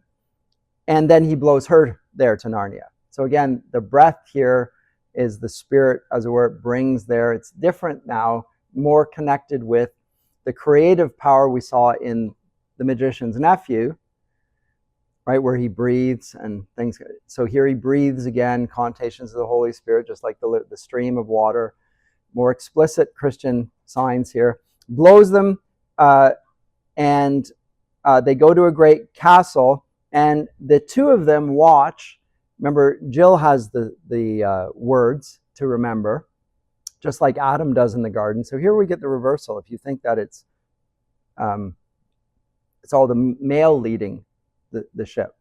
and then he blows her there to Narnia. So again, the breath here is the spirit, as it were, it brings there. It's different now, more connected with the creative power we saw in The Magician's Nephew, right, where he breathes and things. So here he breathes again, connotations of the Holy Spirit, just like the stream of water. More explicit Christian signs here. Blows them, and they go to a great castle, and the 2 of them watch. Remember, Jill has the words to remember, just like Adam does in the garden. So here we get the reversal. If you think that it's all the male leading the ship,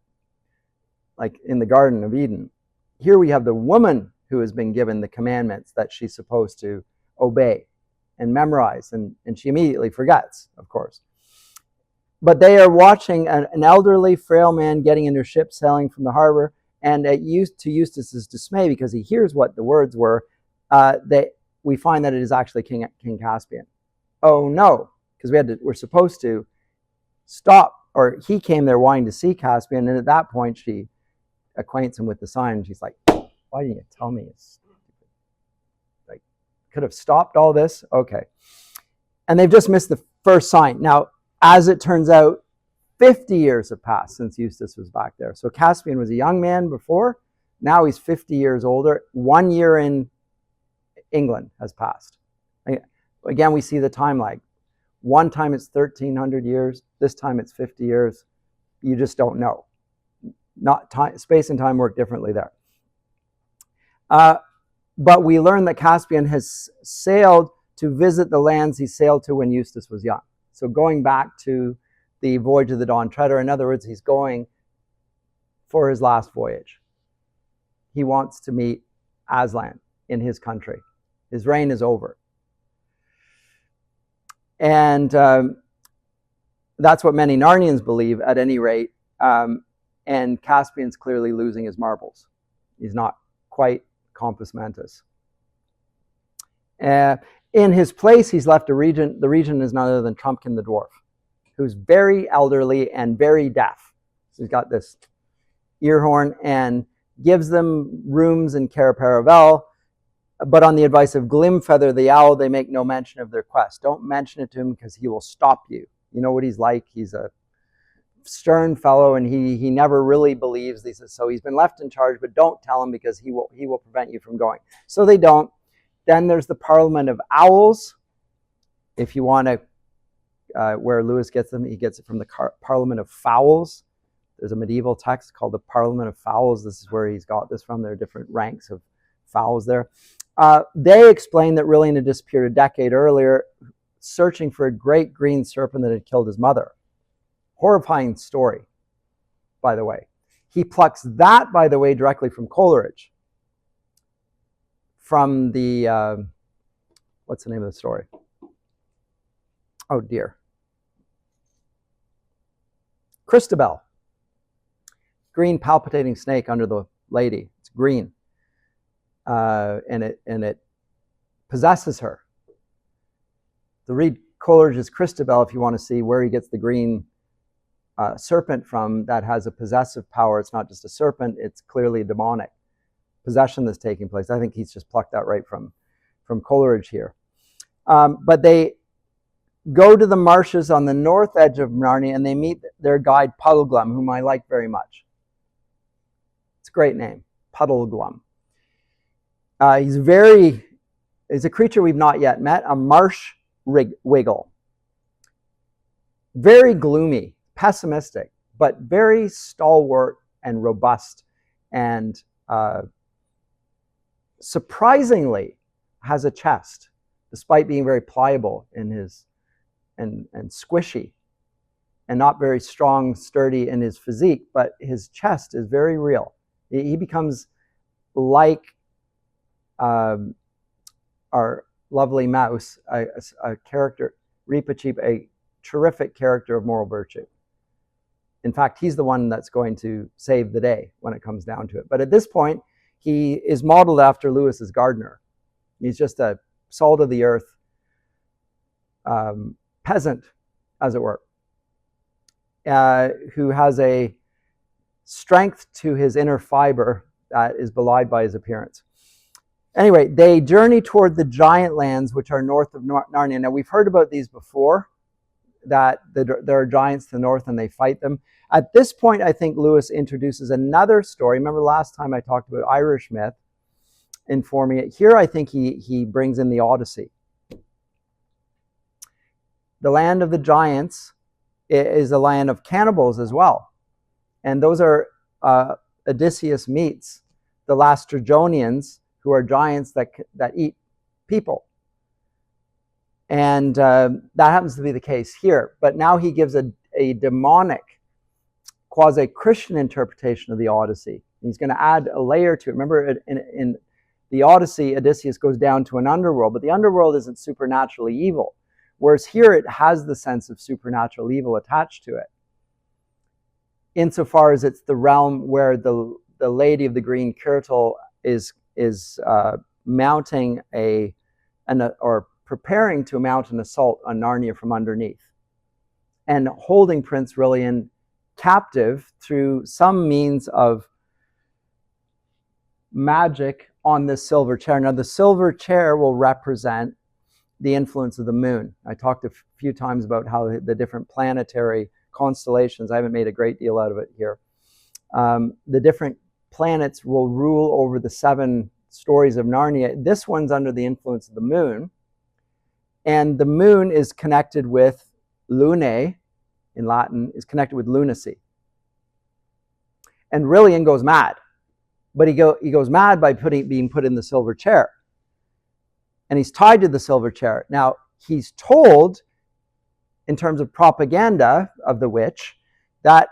like in the Garden of Eden. Here we have the woman who has been given the commandments that she's supposed to obey and memorize, and she immediately forgets, of course. But they are watching an elderly, frail man getting into a ship sailing from the harbor, and to Eustace's dismay, because he hears what the words were, we find that it is actually King Caspian. Oh no, because we're supposed to stop, or he came there wanting to see Caspian, and at that point she acquaints him with the sign, and she's like, why didn't you tell me? It's like, could have stopped all this? Okay. And they've just missed the first sign. Now, as it turns out, 50 years have passed since Eustace was back there. So Caspian was a young man before. Now he's 50 years older. 1 year in England has passed. Again, we see the time lag. One time it's 1,300 years. This time it's 50 years. You just don't know. Not time, space and time work differently there. But we learn that Caspian has sailed to visit the lands he sailed to when Eustace was young. So going back to the voyage of the Dawn Treader, in other words, he's going for his last voyage. He wants to meet Aslan in his country. His reign is over. And that's what many Narnians believe, at any rate. And Caspian's clearly losing his marbles. He's not quite compos mentis. In his place, he's left a regent. The regent is none other than Trumpkin the dwarf, who's very elderly and very deaf. So he's got this ear horn and gives them rooms in Caraparavel, but on the advice of Glimfeather the owl, they make no mention of their quest. Don't mention it to him because he will stop you. You know what he's like? He's a stern fellow, and he never really believes these. So he's been left in charge, but don't tell him because he will prevent you from going. So they don't. Then there's the Parliament of Owls. If you want to, where Lewis gets them, he gets it from the Parliament of Fowls. There's a medieval text called the Parliament of Fowls. This is where he's got this from. There are different ranks of fowls there. They explain that Rilian had disappeared a decade earlier, searching for a great green serpent that had killed his mother. Horrifying story, by the way. He plucks that, by the way, directly from Coleridge. from the, what's the name of the story? Oh dear. Christabel. Green palpitating snake under the lady. It's green. And it possesses her. The read Coleridge's Christabel if you want to see where he gets the green serpent from that has a possessive power. It's not just a serpent, it's clearly a demonic possession that's taking place. I think he's just plucked that right from Coleridge here. But they go to the marshes on the north edge of Narnia and they meet their guide Puddleglum, whom I like very much. It's a great name, Puddleglum. He's a creature we've not yet met, a marsh wiggle. Very gloomy, pessimistic, but very stalwart and robust, and surprisingly has a chest, despite being very pliable in his and squishy, and not very strong, sturdy in his physique, but his chest is very real. He becomes like our lovely mouse, a character, Reepicheep, a terrific character of moral virtue. In fact, he's the one that's going to save the day when it comes down to it. But at this point, he is modeled after Lewis's gardener. He's just a salt of the earth peasant, as it were, who has a strength to his inner fiber that is belied by his appearance. Anyway, they journey toward the giant lands, which are north of Narnia. Now, we've heard about these before, that there are giants to the north and they fight them. At this point, I think Lewis introduces another story. Remember last time I talked about Irish myth, informing it. Here, I think he brings in the Odyssey. The land of the giants is a land of cannibals as well. And those are Odysseus meets the Lastrygonians, who are giants that eat people. And that happens to be the case here. But now he gives a demonic, quasi-Christian interpretation of the Odyssey. He's going to add a layer to it. Remember, in the Odyssey, Odysseus goes down to an underworld, but the underworld isn't supernaturally evil. Whereas here it has the sense of supernatural evil attached to it, insofar as it's the realm where the lady of the Green Kirtle is mounting or preparing to mount an assault on Narnia from underneath, and holding Prince Rilian captive through some means of magic on this silver chair. Now, the silver chair will represent the influence of the moon. I talked a few times about how the different planetary constellations, I haven't made a great deal out of it here, the different planets will rule over the 7 stories of Narnia. This one's under the influence of the moon, and the moon is connected with lunae, in Latin, is connected with lunacy. And Rilian goes mad, but he goes mad by being put in the silver chair. And he's tied to the silver chair. Now, he's told, in terms of propaganda of the witch, that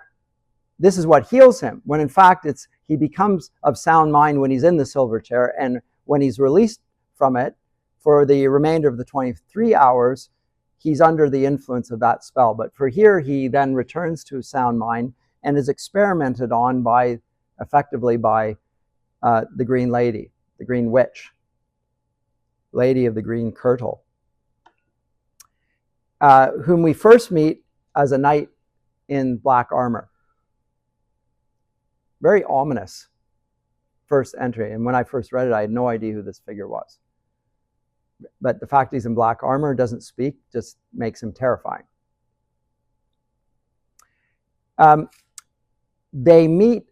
this is what heals him, when in fact he becomes of sound mind when he's in the silver chair, and when he's released from it for the remainder of the 23 hours, he's under the influence of that spell. But for here, he then returns to a sound mind and is experimented on effectively by the Green Lady, the Green Witch, Lady of the Green Kirtle, whom we first meet as a knight in black armor. Very ominous first entry. And when I first read it, I had no idea who this figure was. But the fact he's in black armor, doesn't speak, just makes him terrifying. They meet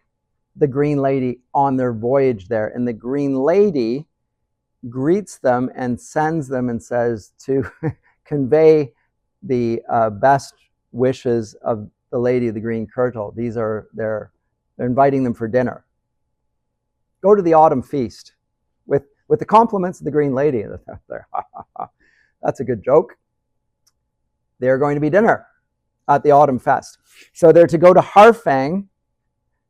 the Green Lady on their voyage there, and the Green Lady greets them and sends them and says to convey the best wishes of the Lady of the Green Kirtle. They're inviting them for dinner. Go to the autumn feast with the compliments of the Green Lady. That's a good joke. They're going to be dinner at the autumn fest. So they're to go to Harfang,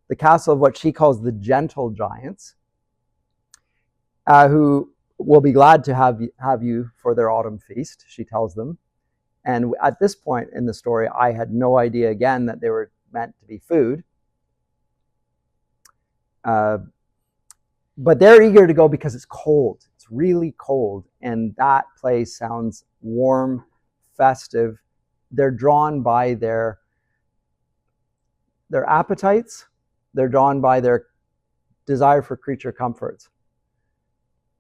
the castle of what she calls the gentle giants, who will be glad to have you for their autumn feast, she tells them. And at this point in the story, I had no idea again that they were meant to be food. But they're eager to go because it's cold. It's really cold. And that place sounds warm, festive. They're drawn by their appetites. They're drawn by their desire for creature comforts.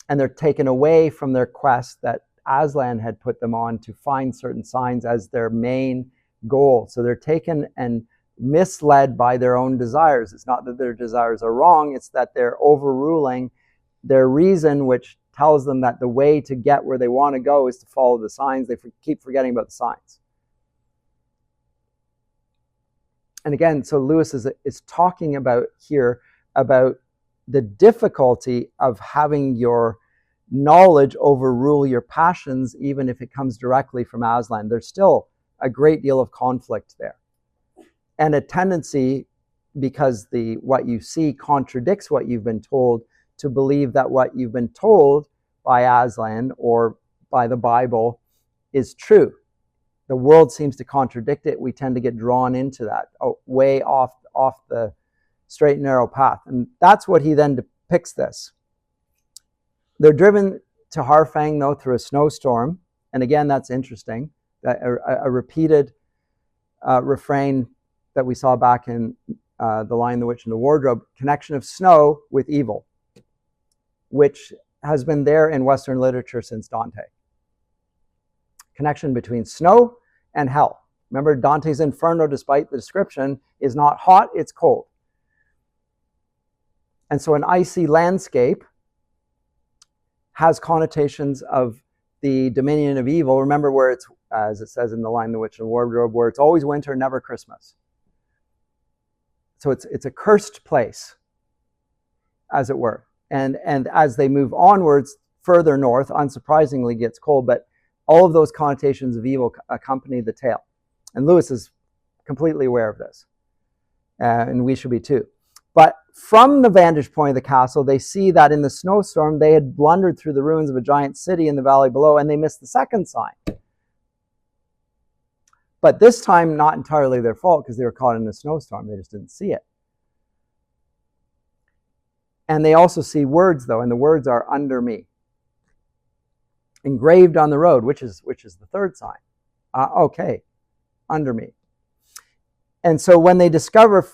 And they're taken away from their quest that Aslan had put them on to find certain signs as their main goal. So they're taken and misled by their own desires. It's not that their desires are wrong, it's that they're overruling their reason, which tells them that the way to get where they want to go is to follow the signs. They keep forgetting about the signs. And again, so Lewis is talking about here about the difficulty of having your knowledge overrule your passions, even if it comes directly from Aslan. There's still a great deal of conflict there. And a tendency, because what you see contradicts what you've been told, to believe that what you've been told by Aslan or by the Bible is true. The world seems to contradict it. We tend to get drawn into that, way off the straight and narrow path. And that's what he then depicts this. They're driven to Harfang, though, through a snowstorm. And again, that's interesting. A repeated refrain that we saw back in The Lion, the Witch, and the Wardrobe, connection of snow with evil, which has been there in Western literature since Dante. Connection between snow and hell. Remember, Dante's Inferno, despite the description, is not hot, it's cold. And so an icy landscape has connotations of the dominion of evil. Remember where it's, as it says in The Lion, the Witch, and the Wardrobe, where it's always winter, never Christmas. So it's a cursed place, as it were. And as they move onwards, further north, unsurprisingly gets cold, but all of those connotations of evil accompany the tale. And Lewis is completely aware of this. And we should be too. But from the vantage point of the castle, they see that in the snowstorm, they had blundered through the ruins of a giant city in the valley below, and they missed the second sign. But this time, not entirely their fault, because they were caught in a snowstorm. They just didn't see it. And they also see words, though, and the words are "under me," engraved on the road, which is the third sign. Okay, under me. And so when they discover,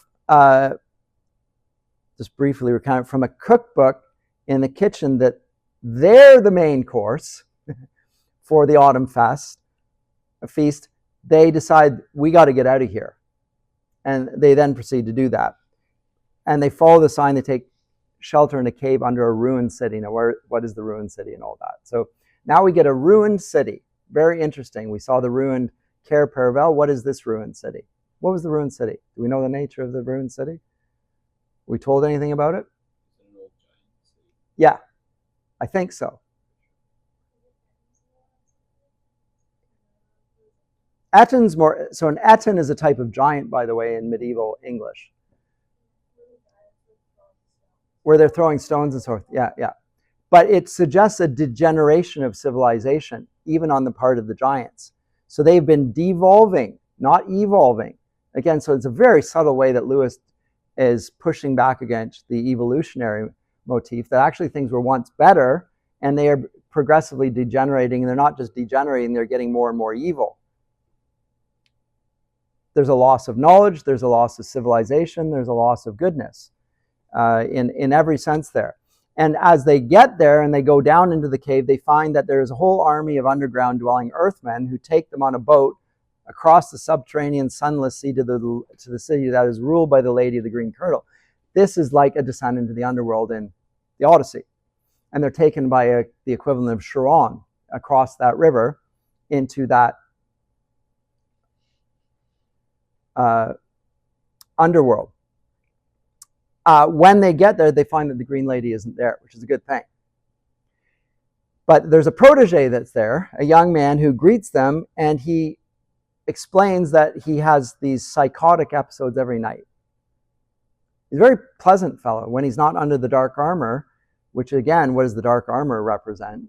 just briefly recount from a cookbook in the kitchen, that they're the main course for the autumn feast, they decide, we got to get out of here. And they then proceed to do that. And they follow the sign. They take shelter in a cave under a ruined city. Now, what is the ruined city and all that? So now we get a ruined city. Very interesting. We saw the ruined Cair Paravel. What is this ruined city? What was the ruined city? Do we know the nature of the ruined city? Were we told anything about it? Yeah, I think so. Ettin's more, so an Ettin is a type of giant, by the way, in medieval English, where they're throwing stones and so forth. Yeah. But it suggests a degeneration of civilization, even on the part of the giants. So they've been devolving, not evolving. Again, so it's a very subtle way that Lewis is pushing back against the evolutionary motif, that actually things were once better, and they are progressively degenerating, and they're not just degenerating, they're getting more and more evil. There's a loss of knowledge, there's a loss of civilization, there's a loss of goodness in every sense there. And as they get there and they go down into the cave, they find that there's a whole army of underground dwelling earthmen who take them on a boat across the subterranean sunless sea to the city that is ruled by the Lady of the Green Kirtle. This is like a descent into the underworld in the Odyssey. And they're taken by the equivalent of Chiron across that river into that underworld. When they get there, they find that the Green Lady isn't there, which is a good thing. But there's a protege that's there, a young man who greets them, and he explains that he has these psychotic episodes every night. He's a very pleasant fellow when he's not under the dark armor, which again, what does the dark armor represent?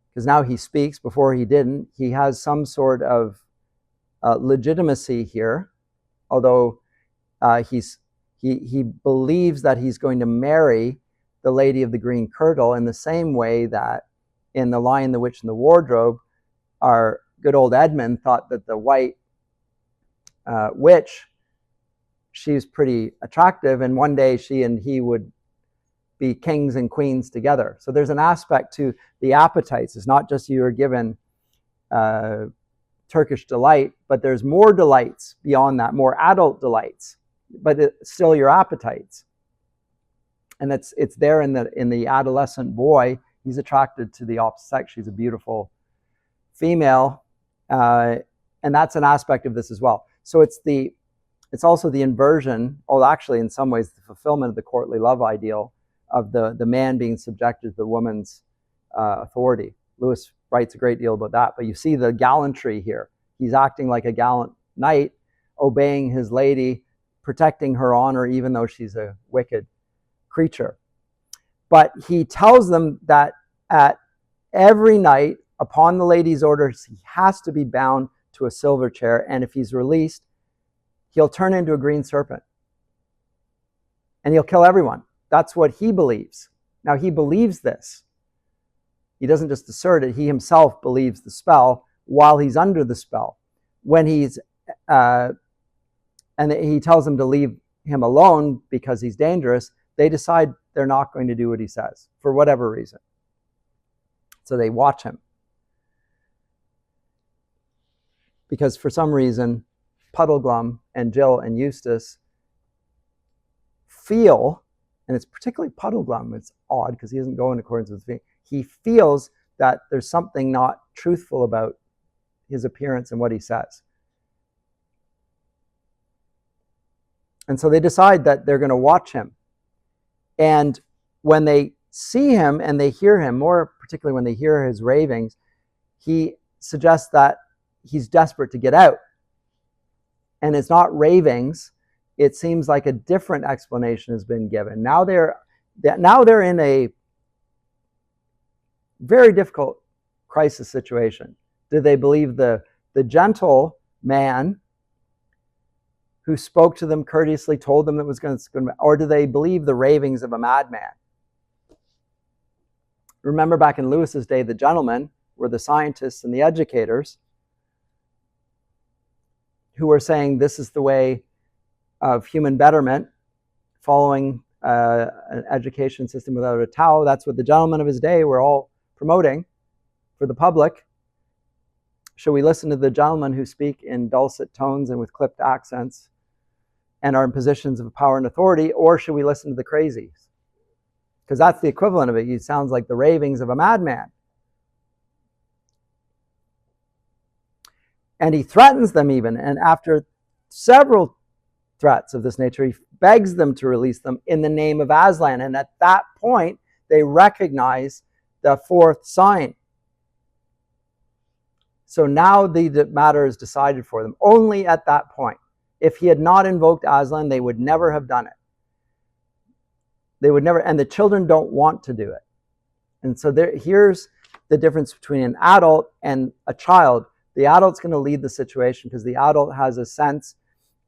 Because now he speaks. Before he didn't. He has some sort of legitimacy here, although he believes that he's going to marry the Lady of the Green Kirtle in the same way that in The Lion, the Witch, and the Wardrobe, our good old Edmund thought that the white witch, she's pretty attractive, and one day she and he would be kings and queens together. So there's an aspect to the appetites. It's not just you are given Turkish delight, but there's more delights beyond that, more adult delights, but it's still your appetites. And it's there in the adolescent boy. He's attracted to the opposite sex. She's a beautiful female, and that's an aspect of this as well. So it's also the inversion, actually in some ways the fulfillment of the courtly love ideal of the man being subjected to the woman's authority. Lewis writes a great deal about that, but you see the gallantry here. He's acting like a gallant knight, obeying his lady, protecting her honor, even though she's a wicked creature. But he tells them that at every night, upon the lady's orders, he has to be bound to a silver chair, and if he's released, he'll turn into a green serpent. And he'll kill everyone. That's what he believes. Now, he believes this. He doesn't just assert it. He himself believes the spell while he's under the spell. When he's, and he tells them to leave him alone because he's dangerous, they decide they're not going to do what he says for whatever reason. So they watch him. Because for some reason, Puddleglum and Jill and Eustace feel, and it's particularly Puddleglum, it's odd because he doesn't go in accordance with his feeling. He feels that there's something not truthful about his appearance and what he says. And so they decide that they're going to watch him. And when they see him and they hear him, more particularly when they hear his ravings, he suggests that he's desperate to get out. And it's not ravings. It seems like a different explanation has been given. Now they're in a very difficult crisis situation. Do they believe the gentle man who spoke to them courteously, told them that it was going to, or do they believe the ravings of a madman? Remember back in Lewis's day, the gentlemen were the scientists and the educators who were saying this is the way of human betterment, following an education system without a Tao. That's what the gentlemen of his day were all promoting for the public. Should we listen to the gentlemen who speak in dulcet tones and with clipped accents and are in positions of power and authority, or should we listen to the crazies? Because that's the equivalent of it. It sounds like the ravings of a madman. And he threatens them even, and after several threats of this nature, he begs them to release them in the name of Aslan. And at that point, they recognize the fourth sign. So now the matter is decided for them. Only at that point. If he had not invoked Aslan, they would never have done it. They would never, and the children don't want to do it. And so here's the difference between an adult and a child. The adult's going to lead the situation because the adult has a sense,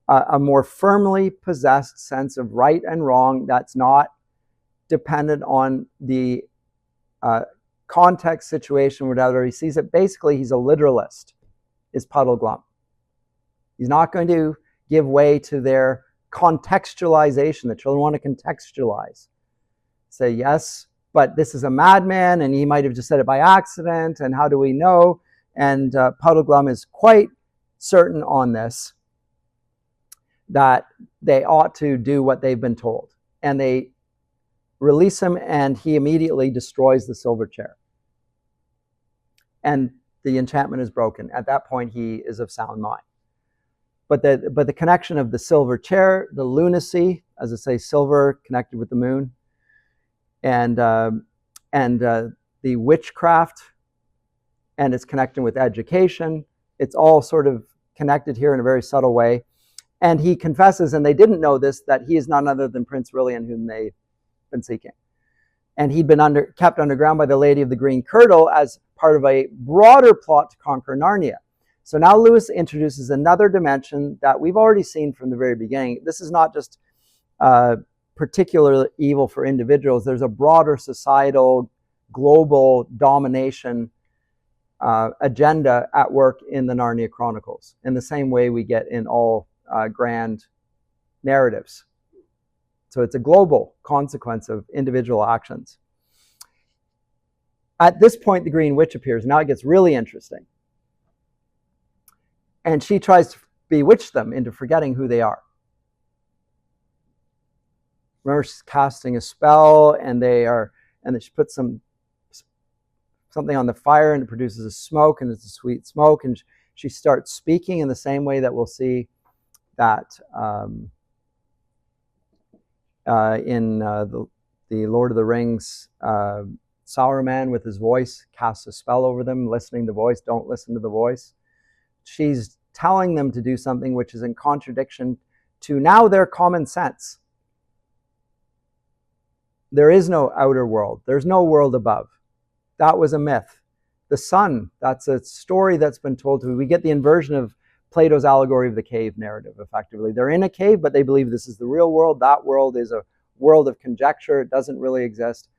a more firmly possessed sense of right and wrong that's not dependent on the context situation, whatever he sees it. Basically, he's a literalist, is Puddleglum. He's not going to give way to their contextualization. The children want to contextualize. Say, yes, but this is a madman, and he might have just said it by accident, and how do we know? And Puddleglum is quite certain on this, that they ought to do what they've been told. And they release him, and he immediately destroys the silver chair. And the enchantment is broken. At that point, he is of sound mind. But the connection of the silver chair, the lunacy, as I say, silver connected with the moon, and the witchcraft, and it's connected with education. It's all sort of connected here in a very subtle way. And he confesses, and they didn't know this, that he is none other than Prince Rilian, whom they've been seeking. And he'd been kept underground by the Lady of the Green Kirtle as part of a broader plot to conquer Narnia. So now Lewis introduces another dimension that we've already seen from the very beginning. This is not just particular evil for individuals. There's a broader societal, global domination agenda at work in the Narnia Chronicles, in the same way we get in all grand narratives. So it's a global consequence of individual actions. At this point, the Green Witch appears. Now it gets really interesting. And she tries to bewitch them into forgetting who they are. Remember, she's casting a spell, and then she puts something on the fire, and it produces a smoke, and it's a sweet smoke, and she starts speaking in the same way that we'll see that in the Lord of the Rings, Sauron with his voice casts a spell over them, listening to the voice, don't listen to the voice. She's telling them to do something which is in contradiction to now their common sense. There is no outer world. There's no world above. That was a myth. The sun, that's a story that's been told to me. We get the inversion of Plato's allegory of the cave narrative, effectively. They're in a cave, but they believe this is the real world. That world is a world of conjecture. It doesn't really exist.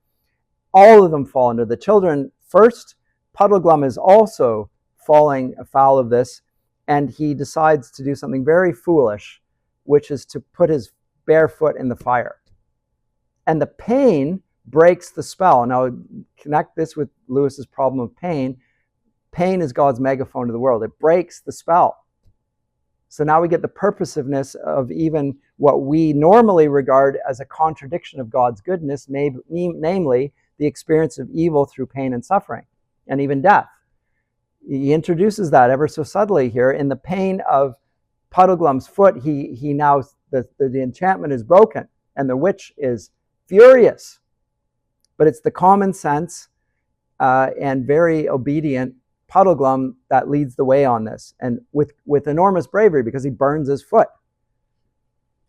All of them fall into the children. First, Puddleglum is also falling afoul of this, and he decides to do something very foolish, which is to put his bare foot in the fire. And the pain breaks the spell. Now, connect this with Lewis's problem of pain. Pain is God's megaphone to the world. It breaks the spell. So now we get the purposiveness of even what we normally regard as a contradiction of God's goodness, namely the experience of evil through pain and suffering, and even death. He introduces that ever so subtly here. In the pain of Puddleglum's foot, he now, the enchantment is broken, and the witch is furious. But it's the common sense and very obedient Puddleglum that leads the way on this, and with enormous bravery, because he burns his foot.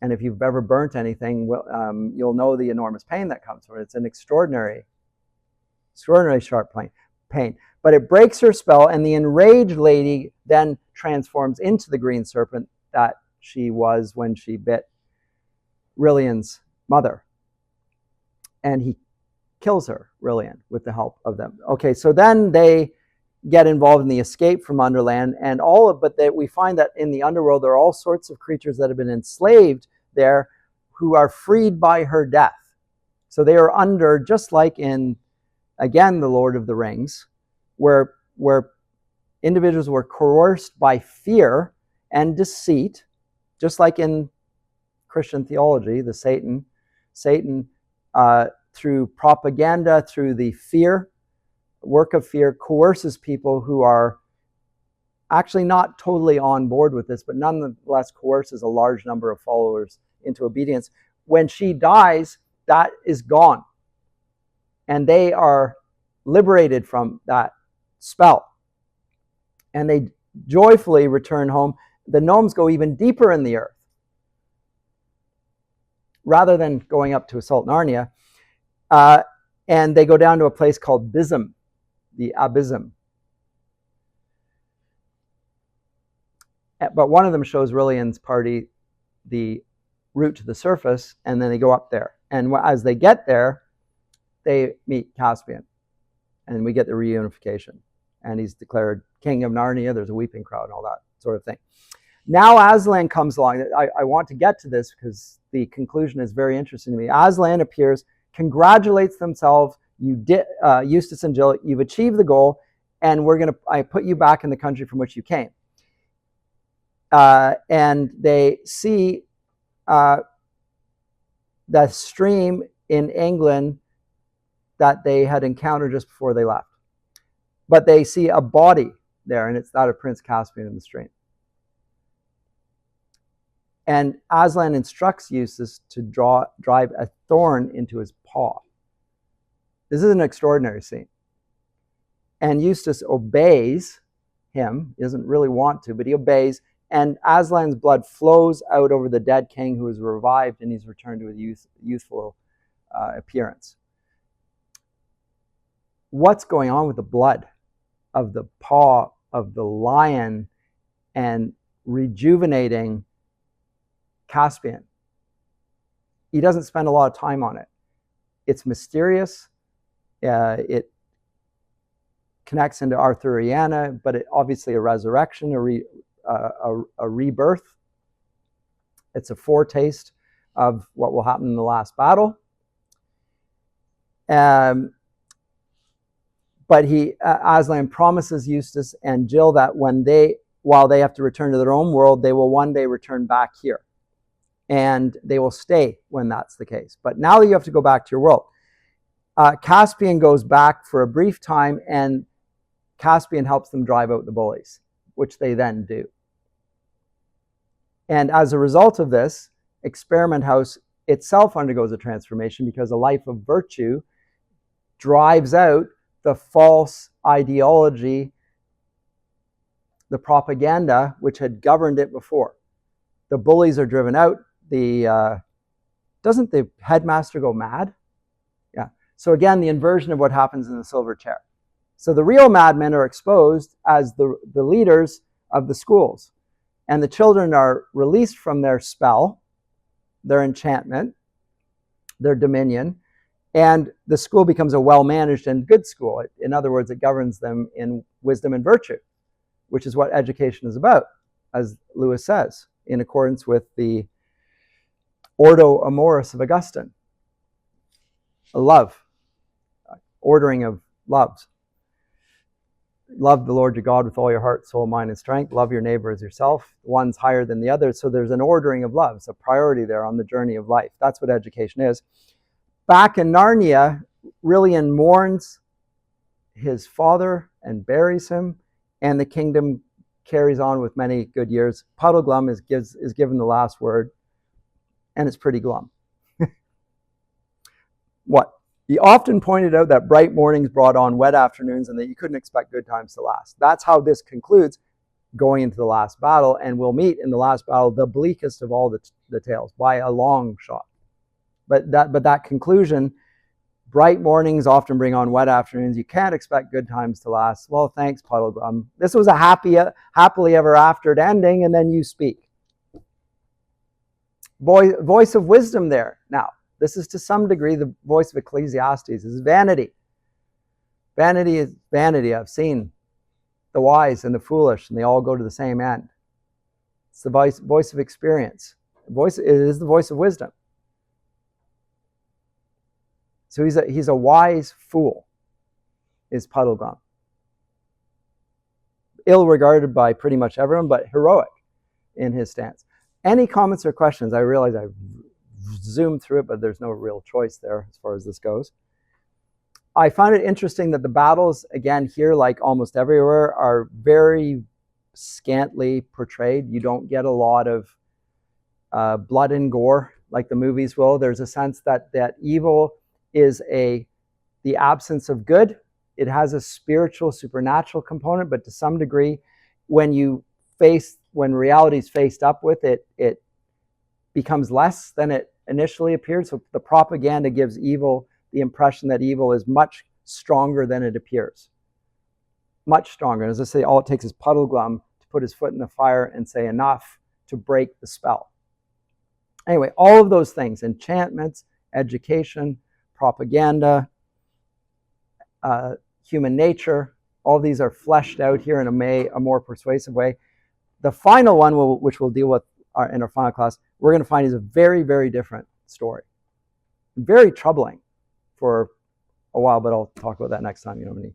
And if you've ever burnt anything, you'll know the enormous pain that comes from it. It's an extraordinary sharp pain. But it breaks her spell, and the enraged lady then transforms into the green serpent that she was when she bit Rilian's mother. And he kills her, Rilian, with the help of them. Okay, so then they get involved in the escape from Underland, and we find that in the underworld there are all sorts of creatures that have been enslaved there who are freed by her death. So they are under, just like in, again, the Lord of the Rings, where individuals were coerced by fear and deceit, just like in Christian theology, the Satan through propaganda, through the work of fear, coerces people who are actually not totally on board with this, but nonetheless coerces a large number of followers into obedience. When she dies, that is gone. And they are liberated from that spell. And they joyfully return home. The gnomes go even deeper in the earth. Rather than going up to assault Narnia, and they go down to a place called Bism, the Abysm. But one of them shows Rilian's party the route to the surface, and then they go up there. And as they get there, they meet Caspian, and we get the reunification. And he's declared king of Narnia. There's a weeping crowd and all that sort of thing. Now Aslan comes along. I want to get to this because the conclusion is very interesting to me. Aslan appears, congratulates themselves. Eustace and Jill, you've achieved the goal, and I put you back in the country from which you came. And they see the stream in England that they had encountered just before they left. But they see a body there, and it's that of Prince Caspian in the stream. And Aslan instructs Eustace to drive a thorn into his paw. This is an extraordinary scene. And Eustace obeys him. He doesn't really want to, but he obeys. And Aslan's blood flows out over the dead king, who is revived, and he's returned to his youthful appearance. what's going on with the blood of the paw of the lion and rejuvenating Caspian? He doesn't spend a lot of time on it. It's mysterious. It connects into Arthuriana, but it obviously a resurrection, a rebirth. It's a foretaste of what will happen in the last battle. But Aslan promises Eustace and Jill that while they have to return to their own world, they will one day return back here. And they will stay when that's the case. But now you have to go back to your world. Caspian goes back for a brief time, and Caspian helps them drive out the bullies, which they then do. And as a result of this, Experiment House itself undergoes a transformation, because a life of virtue drives out the false ideology, the propaganda which had governed it before. The bullies are driven out. Doesn't the headmaster go mad? Yeah. So again, the inversion of what happens in the silver chair. So the real madmen are exposed as the leaders of the schools, and the children are released from their spell, their enchantment, their dominion, and the school becomes a well-managed and good school. In other words, it governs them in wisdom and virtue, which is what education is about, as Lewis says, in accordance with the Ordo Amoris of Augustine. A love, ordering of loves. Love the Lord your God with all your heart, soul, mind, and strength. Love your neighbor as yourself. One's higher than the other. So there's an ordering of loves, a priority there on the journey of life. That's what education is. Back in Narnia, Rilian mourns his father and buries him, and the kingdom carries on with many good years. Puddleglum is given the last word, and it's pretty glum. What? He often pointed out that bright mornings brought on wet afternoons, and that you couldn't expect good times to last. That's how this concludes, going into the last battle, and we'll meet in the last battle the bleakest of all the tales by a long shot. But that conclusion, bright mornings often bring on wet afternoons. You can't expect good times to last. Well, thanks, Puddleglum. This was a happily ever after ending, and then you speak. Voice of wisdom there. Now, this is to some degree the voice of Ecclesiastes. This is vanity. Vanity is vanity. I've seen the wise and the foolish, and they all go to the same end. It's the voice of experience. It is the voice of wisdom. So he's a wise fool, is Puddleglum. Ill-regarded by pretty much everyone, but heroic in his stance. Any comments or questions? I realize I've zoomed through it, but there's no real choice there as far as this goes. I found it interesting that the battles, again, here, like almost everywhere, are very scantily portrayed. You don't get a lot of blood and gore like the movies will. There's a sense that evil is the absence of good. It has a spiritual, supernatural component, but to some degree, when reality is faced up with it, it becomes less than it initially appeared. So the propaganda gives evil the impression that evil is much stronger than it appears. Much stronger. And as I say, all it takes is Puddleglum to put his foot in the fire and say enough to break the spell. Anyway, all of those things, enchantments, education, propaganda, human nature, all these are fleshed out here in a more persuasive way. The final one, which we'll deal with in our final class, we're going to find is a very, very different story. Very troubling for a while, but I'll talk about that next time. You know what I mean?